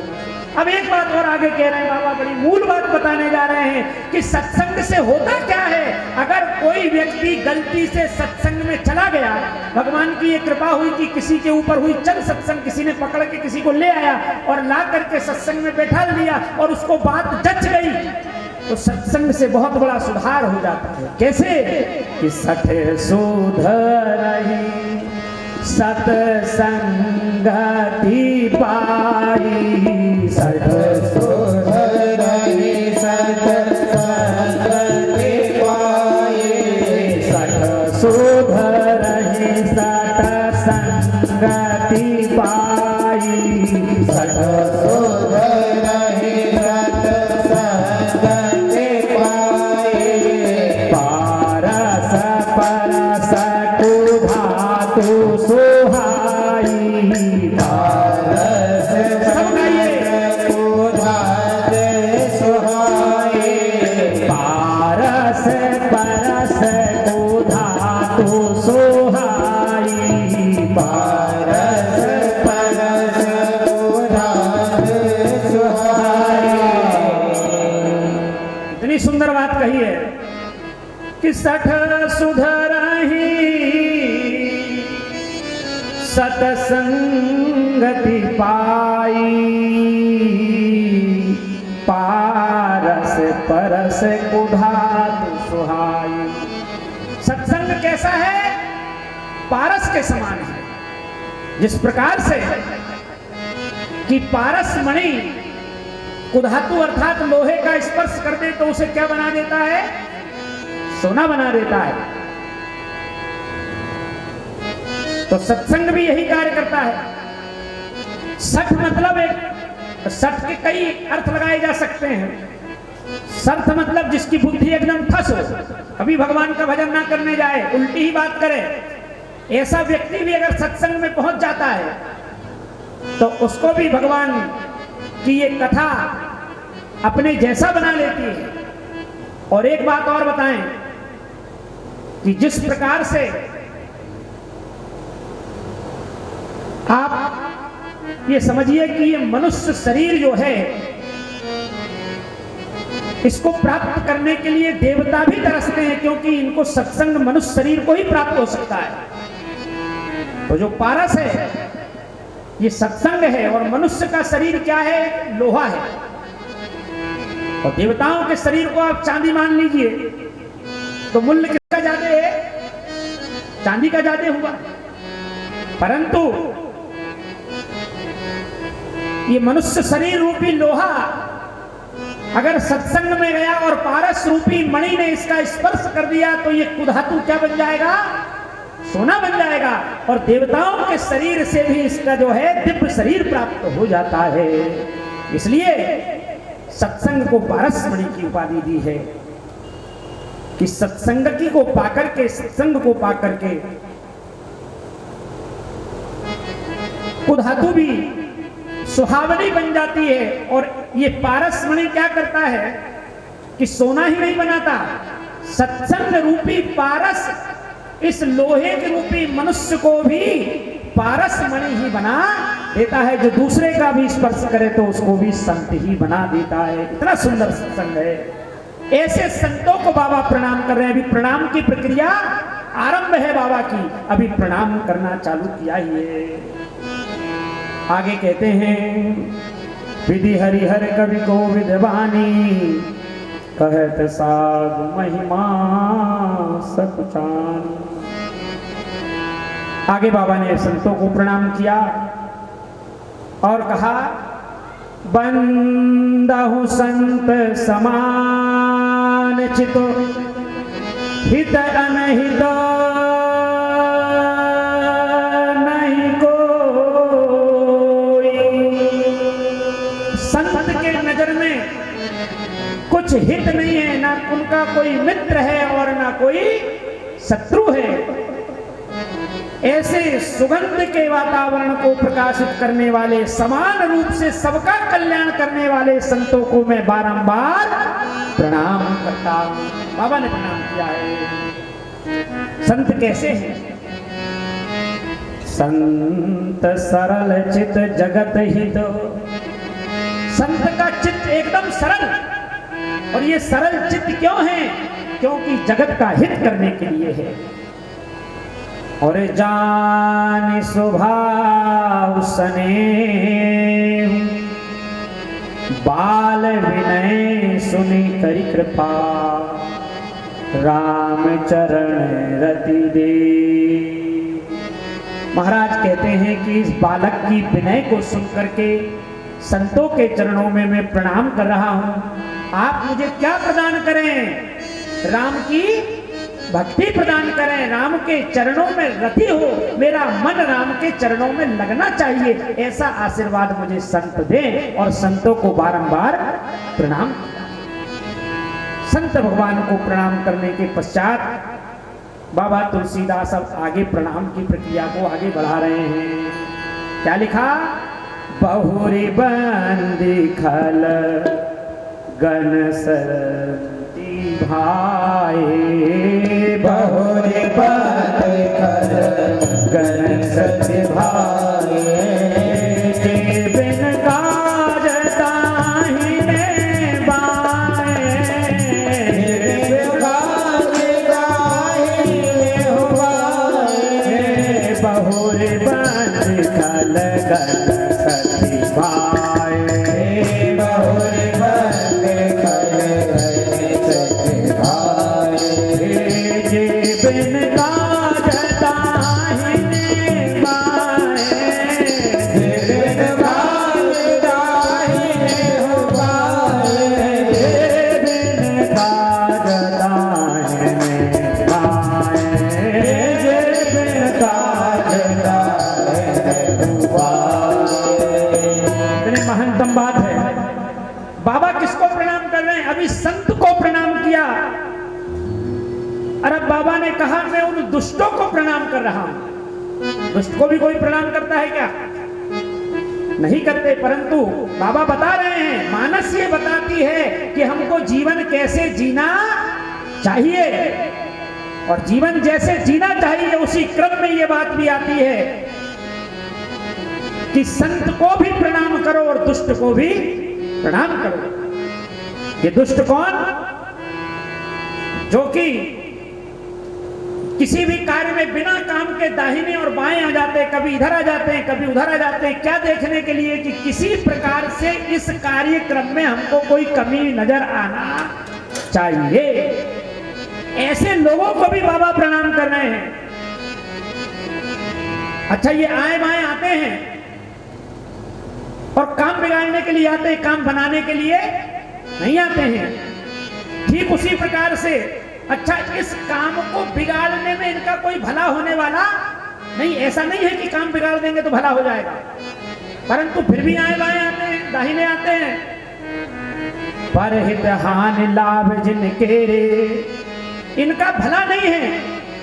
अब एक बात और आगे कह रहे हैं बाबा, बड़ी मूल बात बताने जा रहे हैं कि सत्संग से होता क्या है। अगर कोई व्यक्ति गलती से सत्संग में चला गया, भगवान की ये कृपा हुई कि किसी के ऊपर हुई, चल सत्संग किसी ने पकड़ के किसी को ले आया और ला करके सत्संग में बैठा दिया और उसको बात जच गई, तो सत्संग से बहुत बड़ा सुधार हो जाता है। कैसे कि सठ सुधरहि सत्संगति पाई, सठ सुधरहि सत्संगति पाई, सठ सुधरहि सत्संगति पाई, सठ सुधरहि सत्संगति पाई। पारस परस कुधातु सुहाई, पारस कुधातु सुहाई, पारस परस कुधातु सुहाई, पारस परस कुधातु सुहाई। इतनी सुंदर बात कही है कि सठ सुधरहि सत्संगति पाई, पारस परस कुधातु सुहाई। सत्संग कैसा है? पारस के समान है। जिस प्रकार से कि पारस मणि कुधातु अर्थात लोहे का स्पर्श कर दे तो उसे क्या बना देता है? सोना बना देता है। तो सत्संग भी यही कार्य करता है। सठ मतलब एक, सठ के कई अर्थ लगाए जा सकते हैं। सठ मतलब जिसकी बुद्धि एकदम ठस हो, कभी भगवान का भजन ना करने जाए, उल्टी ही बात करे, ऐसा व्यक्ति भी अगर सत्संग में पहुंच जाता है तो उसको भी भगवान की ये कथा अपने जैसा बना लेती है। और एक बात और बताएं कि जिस प्रकार से आप ये समझिए कि ये मनुष्य शरीर जो है, इसको प्राप्त करने के लिए देवता भी तरसते हैं, क्योंकि इनको सत्संग मनुष्य शरीर को ही प्राप्त हो सकता है। तो जो पारस है ये सत्संग है, और मनुष्य का शरीर क्या है? लोहा है। और देवताओं के शरीर को आप चांदी मान लीजिए तो मूल्य किसका ज्यादा है? चांदी का ज्यादा हुआ। परंतु ये मनुष्य शरीर रूपी लोहा अगर सत्संग में गया और पारस रूपी मणि ने इसका स्पर्श कर दिया तो ये कुधातु क्या बन जाएगा? सोना बन जाएगा। और देवताओं के शरीर से भी इसका जो है दिव्य शरीर प्राप्त हो जाता है। इसलिए सत्संग को पारस मणि की उपाधि दी है कि सत्संगति को पाकर के, सत्संग को पाकर के कुधातु भी सुहावनी बन जाती है। और ये पारस मणि क्या करता है कि सोना ही नहीं बनाता, सत्संग रूपी पारस इस लोहे के रूपी मनुष्य को भी पारस मणि ही बना देता है। जो दूसरे का भी स्पर्श करे तो उसको भी संत ही बना देता है। इतना सुंदर सत्संग है। ऐसे संतों को बाबा प्रणाम कर रहे हैं। अभी प्रणाम की प्रक्रिया आरंभ है बाबा की, अभी प्रणाम करना चालू किया ही है। आगे कहते हैं, विधि हरिहर कवि को विद्वानी, कहत साधु महिमा सकुचानी। आगे बाबा ने संतों को प्रणाम किया और कहा, बंदहु संत समान चितो, हित अनहित नहीं कोई। संत के नजर में कुछ हित नहीं है, ना उनका कोई मित्र है और ना कोई शत्रु है। ऐसे सुगंध के वातावरण को प्रकाशित करने वाले, समान रूप से सबका कल्याण करने वाले संतों को मैं बारंबार प्रणाम करता हूं। बाबा ने प्रणाम किया है। संत कैसे हैं? संत सरल चित जगत हित। संत का चित्त एकदम सरल, और ये सरल चित्त क्यों है? क्योंकि जगत का हित करने के लिए है। और जान स्वभाव स्नेह, बाल विनय सुनी करी कृपा, राम चरण रति दे। महाराज कहते हैं कि इस बालक की विनय को सुनकर के संतों के चरणों में मैं प्रणाम कर रहा हूं। आप मुझे क्या प्रदान करें? राम की भक्ति प्रदान करें, राम के चरणों में रति हो, मेरा मन राम के चरणों में लगना चाहिए, ऐसा आशीर्वाद मुझे संत दें। और संतों को बारंबार प्रणाम। संत भगवान को प्रणाम करने के पश्चात बाबा तुलसीदास अब आगे प्रणाम की प्रक्रिया को आगे बढ़ा रहे हैं। क्या लिखा? बहुरी बंदी खल गण सरती भाई, बहुरी बंदी खल गण सरती भाई, के बिन काज दाहिने बाएं, बिन काज दाहिने बाएं, बहुरी बंदी खल गण सरती भाई, बहुरी बंदी खल गण सरती भाई, जे बिन काज दाहिने बाएं, बिन काज दाहिने बाएं, बिन काज दाहिने बाएं, जे बिन काज दाहिने बाएं। इतनी महत्तम बात है। बाबा किसको प्रणाम कर रहे हैं? अभी संत को प्रणाम किया, और अब बाबा ने कहा मैं उन दुष्टों को प्रणाम कर रहा हूं। दुष्ट को भी कोई प्रणाम करता है क्या? नहीं करते। परंतु बाबा बता रहे हैं, मानस ये बताती है कि हमको जीवन कैसे जीना चाहिए, और जीवन जैसे जीना चाहिए उसी क्रम में ये बात भी आती है कि संत को भी प्रणाम करो और दुष्ट को भी प्रणाम करो। ये दुष्ट कौन? जो कि किसी भी कार्य में बिना काम के दाहिने और बाएं आ जाते हैं, कभी इधर आ जाते हैं, कभी उधर आ जाते हैं। क्या देखने के लिए? कि किसी प्रकार से इस कार्यक्रम में हमको कोई कमी नजर आना चाहिए। ऐसे लोगों को भी बाबा प्रणाम कर रहे हैं। अच्छा, ये आए बाएं आते हैं, और काम बिगाड़ने के लिए आते हैं, काम बनाने के लिए नहीं आते हैं। ठीक उसी प्रकार से अच्छा, इस काम को बिगाड़ने में इनका कोई भला होने वाला नहीं। ऐसा नहीं है कि काम बिगाड़ देंगे तो भला हो जाएगा, परंतु फिर भी आए बाएं आते हैं, दाहिने आते हैं। परहित हानि लाभ जिनके रे, इनका भला नहीं है,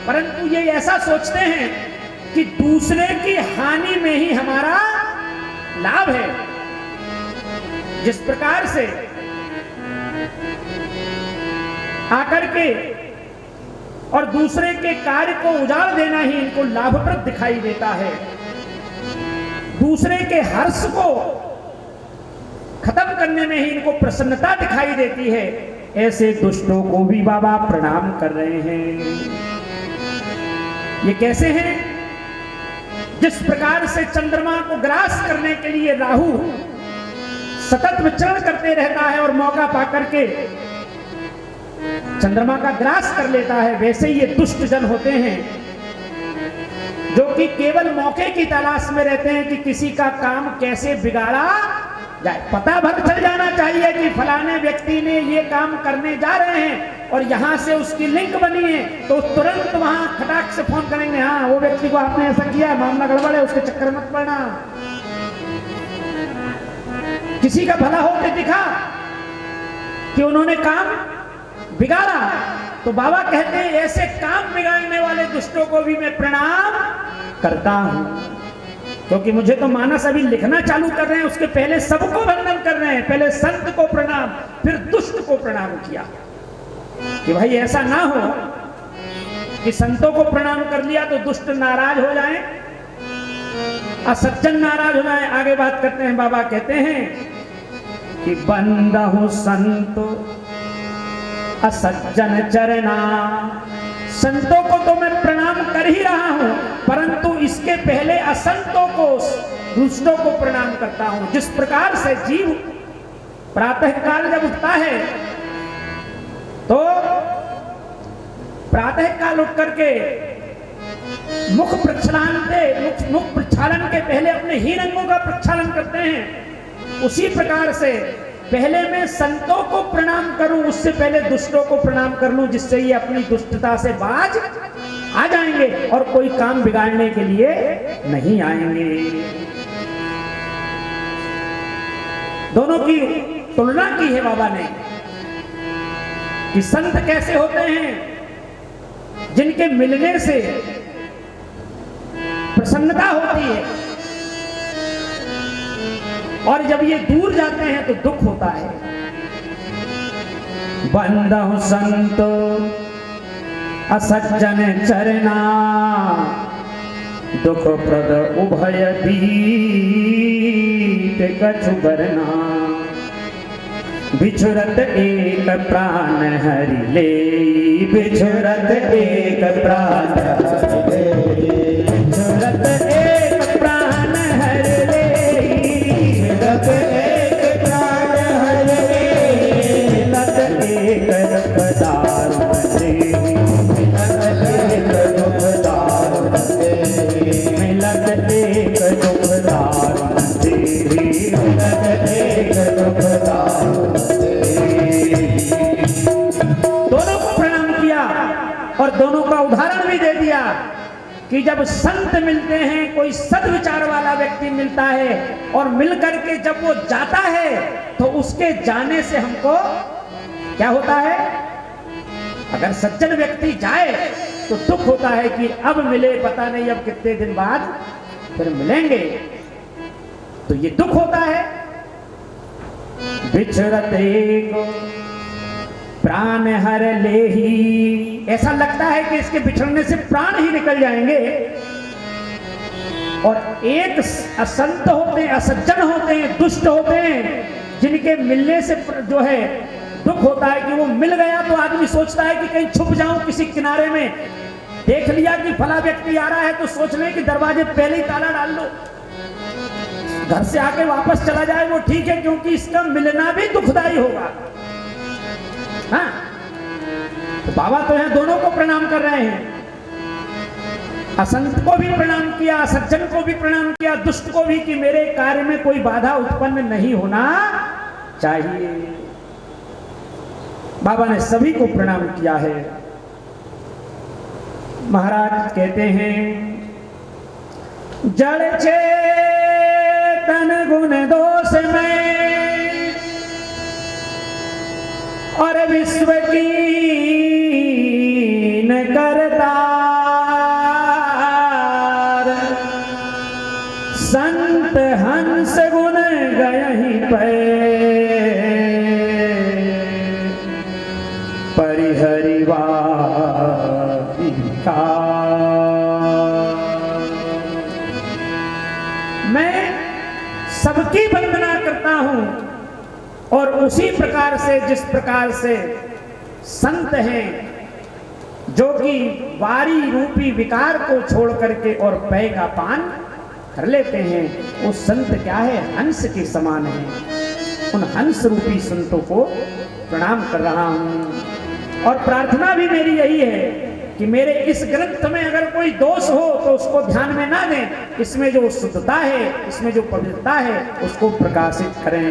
परंतु ये ऐसा सोचते हैं कि दूसरे की हानि में ही हमारा लाभ है। जिस प्रकार से आकर के और दूसरे के कार्य को उजाड़ देना ही इनको लाभप्रद दिखाई देता है, दूसरे के हर्ष को खत्म करने में ही इनको प्रसन्नता दिखाई देती है, ऐसे दुष्टों को भी बाबा प्रणाम कर रहे हैं। ये कैसे हैं? जिस प्रकार से चंद्रमा को ग्रास करने के लिए राहु सतत विचरण करते रहता है और मौका पाकर के चंद्रमा का ग्रास कर लेता है, वैसे ही ये दुष्ट जन होते हैं जो कि केवल मौके की तलाश में रहते हैं कि किसी का काम कैसे बिगाड़ा जाए। पता भर चल जाना चाहिए कि फलाने व्यक्ति ने ये काम करने जा रहे हैं और यहां से उसकी लिंक बनी है, तो तुरंत वहां खटाक से फोन करेंगे, हाँ वो व्यक्ति को आपने ऐसा किया है, मामला गड़बड़ है, उसके चक्कर मत पड़ना। किसी का भला होते दिखा कि उन्होंने काम बिगाड़ा, तो बाबा कहते हैं ऐसे काम बिगाड़ने वाले दुष्टों को भी मैं प्रणाम करता हूं। क्योंकि मुझे तो मानस अभी लिखना चालू कर रहे हैं, उसके पहले सबको वंदन कर रहे हैं। पहले संत को प्रणाम, फिर दुष्ट को प्रणाम किया कि भाई ऐसा ना हो कि संतों को प्रणाम कर लिया तो दुष्ट नाराज हो जाएं, असज्जन नाराज हो जाएं। आगे बात करते हैं, बाबा कहते हैं कि बंदा हो संत असज्जन चरना। संतों को तो मैं प्रणाम कर ही रहा हूं, परंतु इसके पहले असंतों को, दुष्टों को प्रणाम करता हूं। जिस प्रकार से जीव प्रातः काल जब उठता है तो प्रातः काल उठ करके मुख प्रक्षालन के पहले अपने हीन अंगों का प्रक्षालन करते हैं, उसी प्रकार से पहले मैं संतों को प्रणाम करूं, उससे पहले दुष्टों को प्रणाम कर लूं, जिससे ये अपनी दुष्टता से बाज आ जाएंगे और कोई काम बिगाड़ने के लिए नहीं आएंगे। दोनों की तुलना की है बाबा ने कि संत कैसे होते हैं जिनके मिलने से प्रसन्नता होती है, और जब ये दूर जाते हैं तो दुख होता है। बंदहु संत असज्जन चरना, दुख प्रद उभय बीत कछु बरना। बिछुरत एक प्राण हरि ले, बिछुरत एक प्राण हरि ले, बिछुरत एक प्राण हरि ले, बिछुरत एक प्राण हरि ले, मिलत एक दुख दारुण दे, मिलत एक दुख दारुण दे, मिलत एक दुख दारुण दे, मिलत एक दुख दारुण। दोनों को प्रणाम किया और दोनों का उदाहरण भी दे दिया कि जब संत मिलते हैं, कोई सद्विचार वाला व्यक्ति मिलता है और मिलकर के जब वो जाता है तो उसके जाने से हमको क्या होता है? अगर सज्जन व्यक्ति जाए तो दुख होता है कि अब मिले, पता नहीं अब कितने दिन बाद फिर मिलेंगे, तो ये दुख होता है। बिछड़त एक प्राण हर लेही, ऐसा लगता है कि इसके बिछड़ने से प्राण ही निकल जाएंगे। और एक असंत होते हैं, असज्जन होते हैं, दुष्ट होते हैं, जिनके मिलने से जो है दुख होता है कि वो मिल गया तो आदमी सोचता है कि कहीं छुप जाऊं किसी किनारे में। देख लिया कि फला व्यक्ति आ रहा है तो सोच ले कि दरवाजे पहले ही ताला डाल लो, घर से आके वापस चला जाए वो ठीक है, क्योंकि इसका मिलना भी दुखदाई होगा। हाँ, तो बाबा तो यहां दोनों को प्रणाम कर रहे हैं असंत को भी प्रणाम किया, सज्जन को भी प्रणाम किया, दुष्ट को भी, कि मेरे कार्य में कोई बाधा उत्पन्न नहीं होना चाहिए। बाबा ने सभी को प्रणाम किया है। महाराज कहते हैं, जड़ चेतन गुण दोष में और विश्व की न करता, संत हंस गुण गयहि पे परिहरिवा। मैं सबकी वंदना करता हूं और उसी प्रकार से, जिस प्रकार से संत हैं जो कि वारी रूपी विकार को छोड़ करके और पेय का पान कर लेते हैं, वो संत क्या है, हंस के समान है। उन हंस रूपी संतों को प्रणाम कर रहा हूं। और प्रार्थना भी मेरी यही है कि मेरे इस ग्रंथ में अगर कोई दोष हो तो उसको ध्यान में ना दें, इसमें जो शुद्धता है, इसमें जो पवित्रता है, उसको प्रकाशित करें।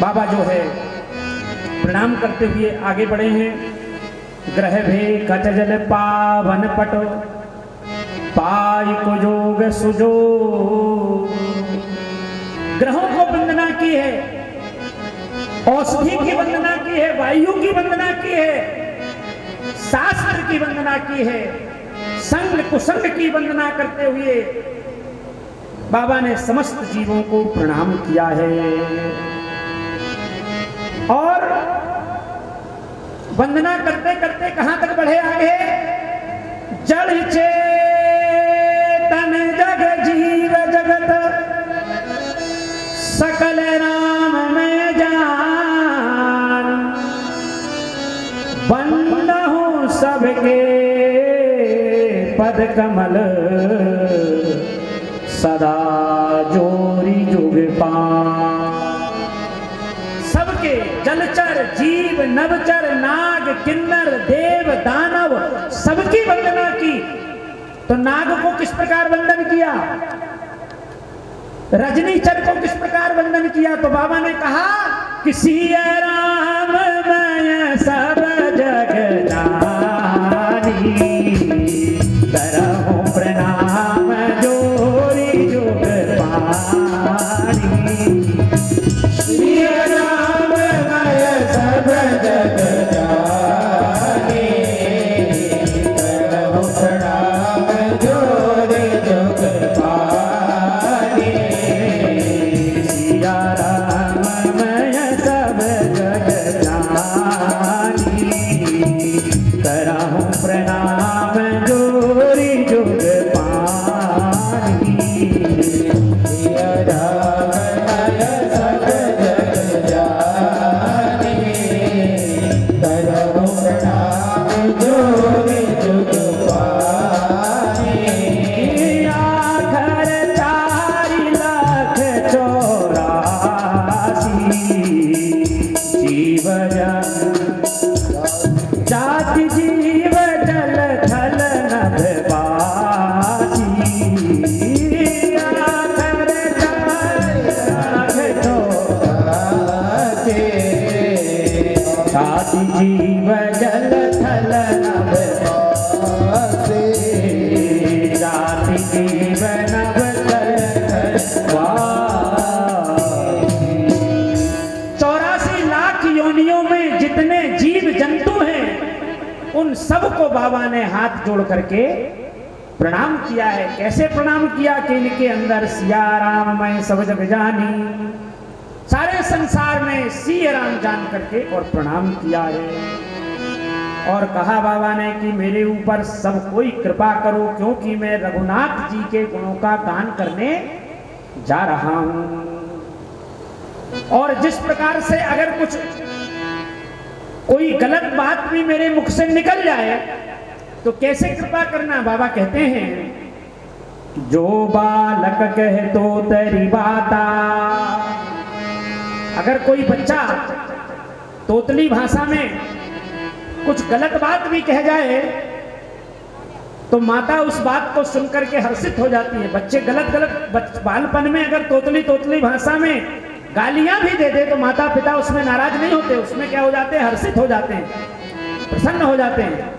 बाबा जो है प्रणाम करते हुए आगे बढ़े हैं। ग्रह भे कट जल पावन पटो पाई को जोग सुजो। ग्रहों को वंदना की है, औषधि की वंदना की है, वायु की वंदना की है, शास्त्र की वंदना की है, संग कुसंग की वंदना करते हुए बाबा ने समस्त जीवों को प्रणाम किया है। और वंदना करते करते कहां तक बढ़े आगे, जड़ चेतन जग जीव जगत सकल राम में जान, बंदहूं सबके पद कमल सदा जोरी जुग पान। सबके जलचर जीव नवचर नाग किन्नर देव दानव सबकी वंदना की। तो नाग को किस प्रकार वंदन किया, रजनीचर को किस प्रकार वंदन किया, तो बाबा ने कहा कि सिया राम मैं सब जग जानी, करहूं प्रणाम जोरी जुग पानी। सिया राम मैं सब जग जानी, करहूं प्रणाम जोरी जुग पानी। सिया राम मैं सब जग जानी, करहूं प्रणाम जोरी जुग पानी। सिया राम मैं सब जग जानी, करहूं प्रणाम जोरी जुग पानी। आखर 4,84,000 जीव जाति जीव जल थल नभवासी। आखर 4,84,000 जाति जीव जल थल नभवासी। जाति जीव नभ थल नभवासी। 84 लाख योनियों में जितने जीव जंतु हैं, उन सबको बाबा ने हाथ जोड़ करके प्रणाम किया है। कैसे प्रणाम किया कि इनके अंदर सिया राम मैं सब जग जानी, सारे संसार में सिया राम जान करके और प्रणाम किया है। और कहा बाबा ने कि मेरे ऊपर सब कोई कृपा करो, क्योंकि मैं रघुनाथ जी के गुणों का गान करने जा रहा हूं। और जिस प्रकार से अगर कुछ कोई गलत बात भी मेरे मुख से निकल जाए तो कैसे कृपा करना, बाबा कहते हैं, जो बालक कहे तो तेरी बाता। अगर कोई बच्चा तोतली भाषा में कुछ गलत बात भी कह जाए तो माता उस बात को सुनकर के हर्षित हो जाती है। बच्चे गलत गलत बालपन में अगर तोतली तोतली भाषा में गालियां भी दे दे तो माता पिता उसमें नाराज नहीं होते, उसमें क्या हो जाते हैं, हर्षित हो जाते हैं, प्रसन्न हो जाते हैं।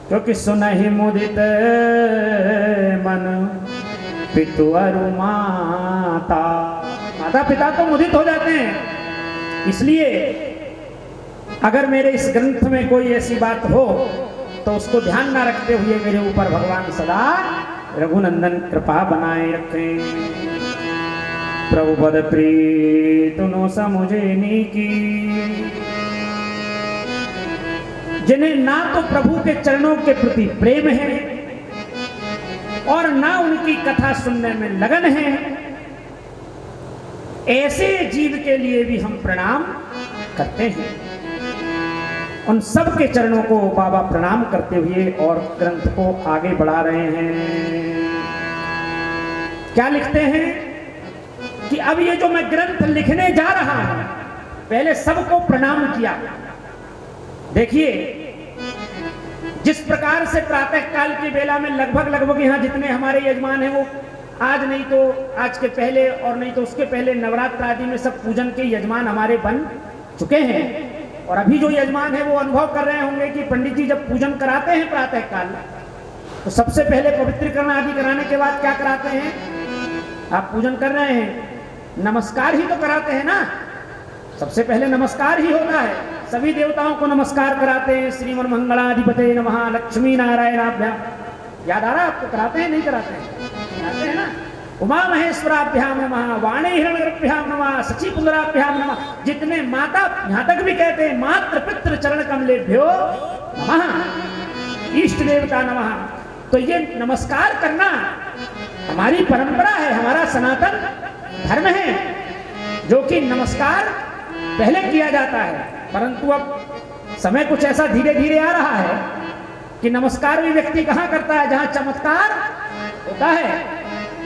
क्योंकि सुनहि मुदित मन पितु अरु माता, माता पिता तो मुदित हो जाते हैं। इसलिए अगर मेरे इस ग्रंथ में कोई ऐसी बात हो तो उसको ध्यान ना रखते हुए मेरे ऊपर भगवान सदा रघुनंदन कृपा बनाए रखें। प्रभु पद प्रीत नो समुझे नीकी, जिन्हें ना तो प्रभु के चरणों के प्रति प्रेम है और ना उनकी कथा सुनने में लगन है, ऐसे जीव के लिए भी हम प्रणाम करते हैं। उन सब के चरणों को बाबा प्रणाम करते हुए और ग्रंथ को आगे बढ़ा रहे हैं। क्या लिखते हैं कि अब ये जो मैं ग्रंथ लिखने जा रहा हूं, पहले सबको प्रणाम किया। देखिए जिस प्रकार से प्रातः काल की बेला में लगभग यहाँ जितने हमारे यजमान हैं वो आज नहीं तो आज के पहले और नहीं तो उसके पहले नवरात्र आदि में सब पूजन के यजमान हमारे बन चुके हैं। और अभी जो यजमान है वो अनुभव कर रहे होंगे कि पंडित जी जब पूजन कराते हैं प्रातः काल तो सबसे पहले पवित्रीकरण आदि कराने के बाद क्या कराते हैं? आप पूजन कर रहे हैं, नमस्कार ही तो कराते हैं ना। सबसे पहले नमस्कार ही होता है। सभी देवताओं को नमस्कार कराते हैं। श्रीमन मंगलाधिपते नमः, लक्ष्मी नारायणाभ्याम। याद आ रहा है आपको? कराते हैं नहीं कराते हैं? कराते हैं ना। उमा महेश्वराभ्याम नमः, वाणी हिरण्यगर्भाभ्याम नमः, सची पुंडराभ्याम नमः। जितने माता यहां तक भी कहते हैं मातृ पितृ चरण कमलेभ्यो नमः, इष्ट देवता नमः। तो ये नमस्कार करना हमारी परंपरा है, हमारा सनातन धर्म है, जो कि नमस्कार पहले किया जाता है। परंतु अब समय कुछ ऐसा धीरे धीरे आ रहा है कि नमस्कार भी व्यक्ति कहां करता है जहां चमत्कार होता है,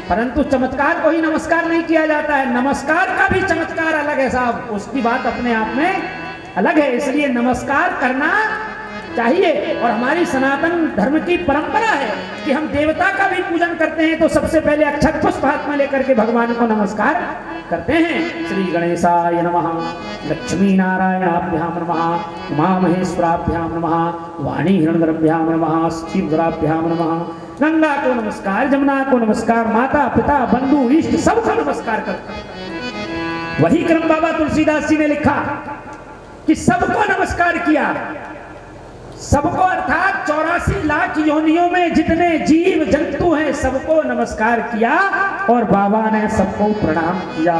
परंतु चमत्कार को ही नमस्कार नहीं किया जाता है। नमस्कार का भी चमत्कार अलग है साहब, उसकी बात अपने आप में अलग है। इसलिए नमस्कार करना चाहिए और हमारी सनातन धर्म की परंपरा है कि हम देवता का भी पूजन करते हैं तो सबसे पहले अक्षत पुष्प हाथ में लेकर के भगवान को नमस्कार करते हैं। श्री गणेशाय नमः, लक्ष्मी नारायणाभ्याम नमः, उमा महेश्वराभ्याम नमः, वाणी हिरण्यगर्भाभ्याम नमः, शिवराभ्याम नमः। गंगा को नमस्कार, जमुना को नमस्कार, माता पिता बंधु इष्ट सबको नमस्कार करते। वही क्रम बाबा तुलसीदास जी ने लिखा कि सबको नमस्कार किया। सबको अर्थात 84 लाख योनियों में जितने जीव जंतु हैं सबको नमस्कार किया और बाबा ने सबको प्रणाम किया।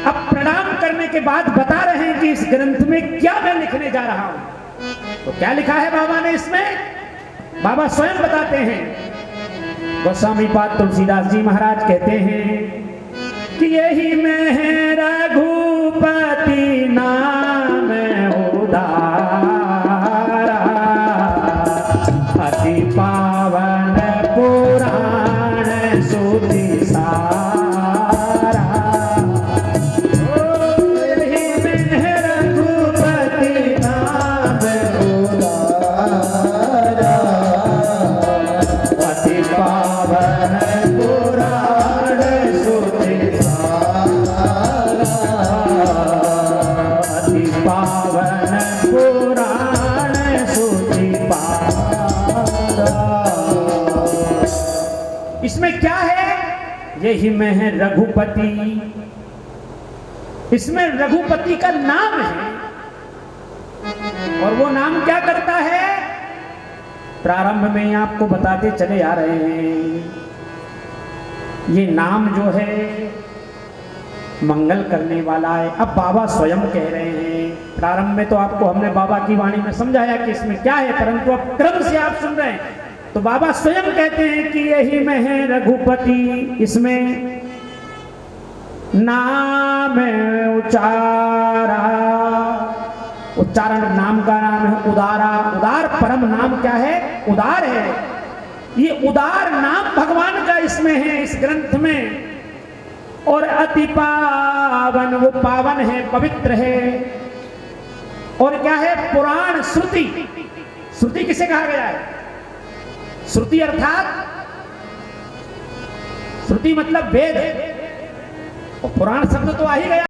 अब प्रणाम करने के बाद बता रहे हैं कि इस ग्रंथ में क्या मैं लिखने जा रहा हूं। तो क्या लिखा है बाबा ने इसमें? बाबा स्वयं बताते हैं। गोस्वामी पाद तुलसीदास जी महाराज कहते हैं कि यही में है रघुपति नाम उदारा, अति पावन पुराण श्रुति सारा। यही में है रघुपति नाम उदारा, अति पावन पुराण श्रुति सारा, अति पावन पुराण श्रुति पारा। इसमें क्या है? यही में है रघुपति। इसमें रघुपति का नाम है और वो नाम क्या करता है? प्रारंभ में आपको बताते चले आ रहे हैं। ये नाम जो है मंगल करने वाला है। अब बाबा स्वयं कह रहे हैं। प्रारंभ में तो आपको हमने बाबा की वाणी में समझाया कि इसमें क्या है, परंतु अब क्रम से आप सुन रहे हैं तो बाबा स्वयं कहते हैं कि यही में है रघुपति। इसमें नाम उचारा, उच्चारण नाम का नाम है उदारा। उदार परम नाम क्या है? उदार है। ये उदार नाम भगवान का इसमें है इस ग्रंथ में। और अति पावन, वो पावन है, पवित्र है। और क्या है? पुराण श्रुति। श्रुति किसे कहा गया है? श्रुति अर्थात, श्रुति मतलब वेद, और पुराण शब्द तो आ ही गया।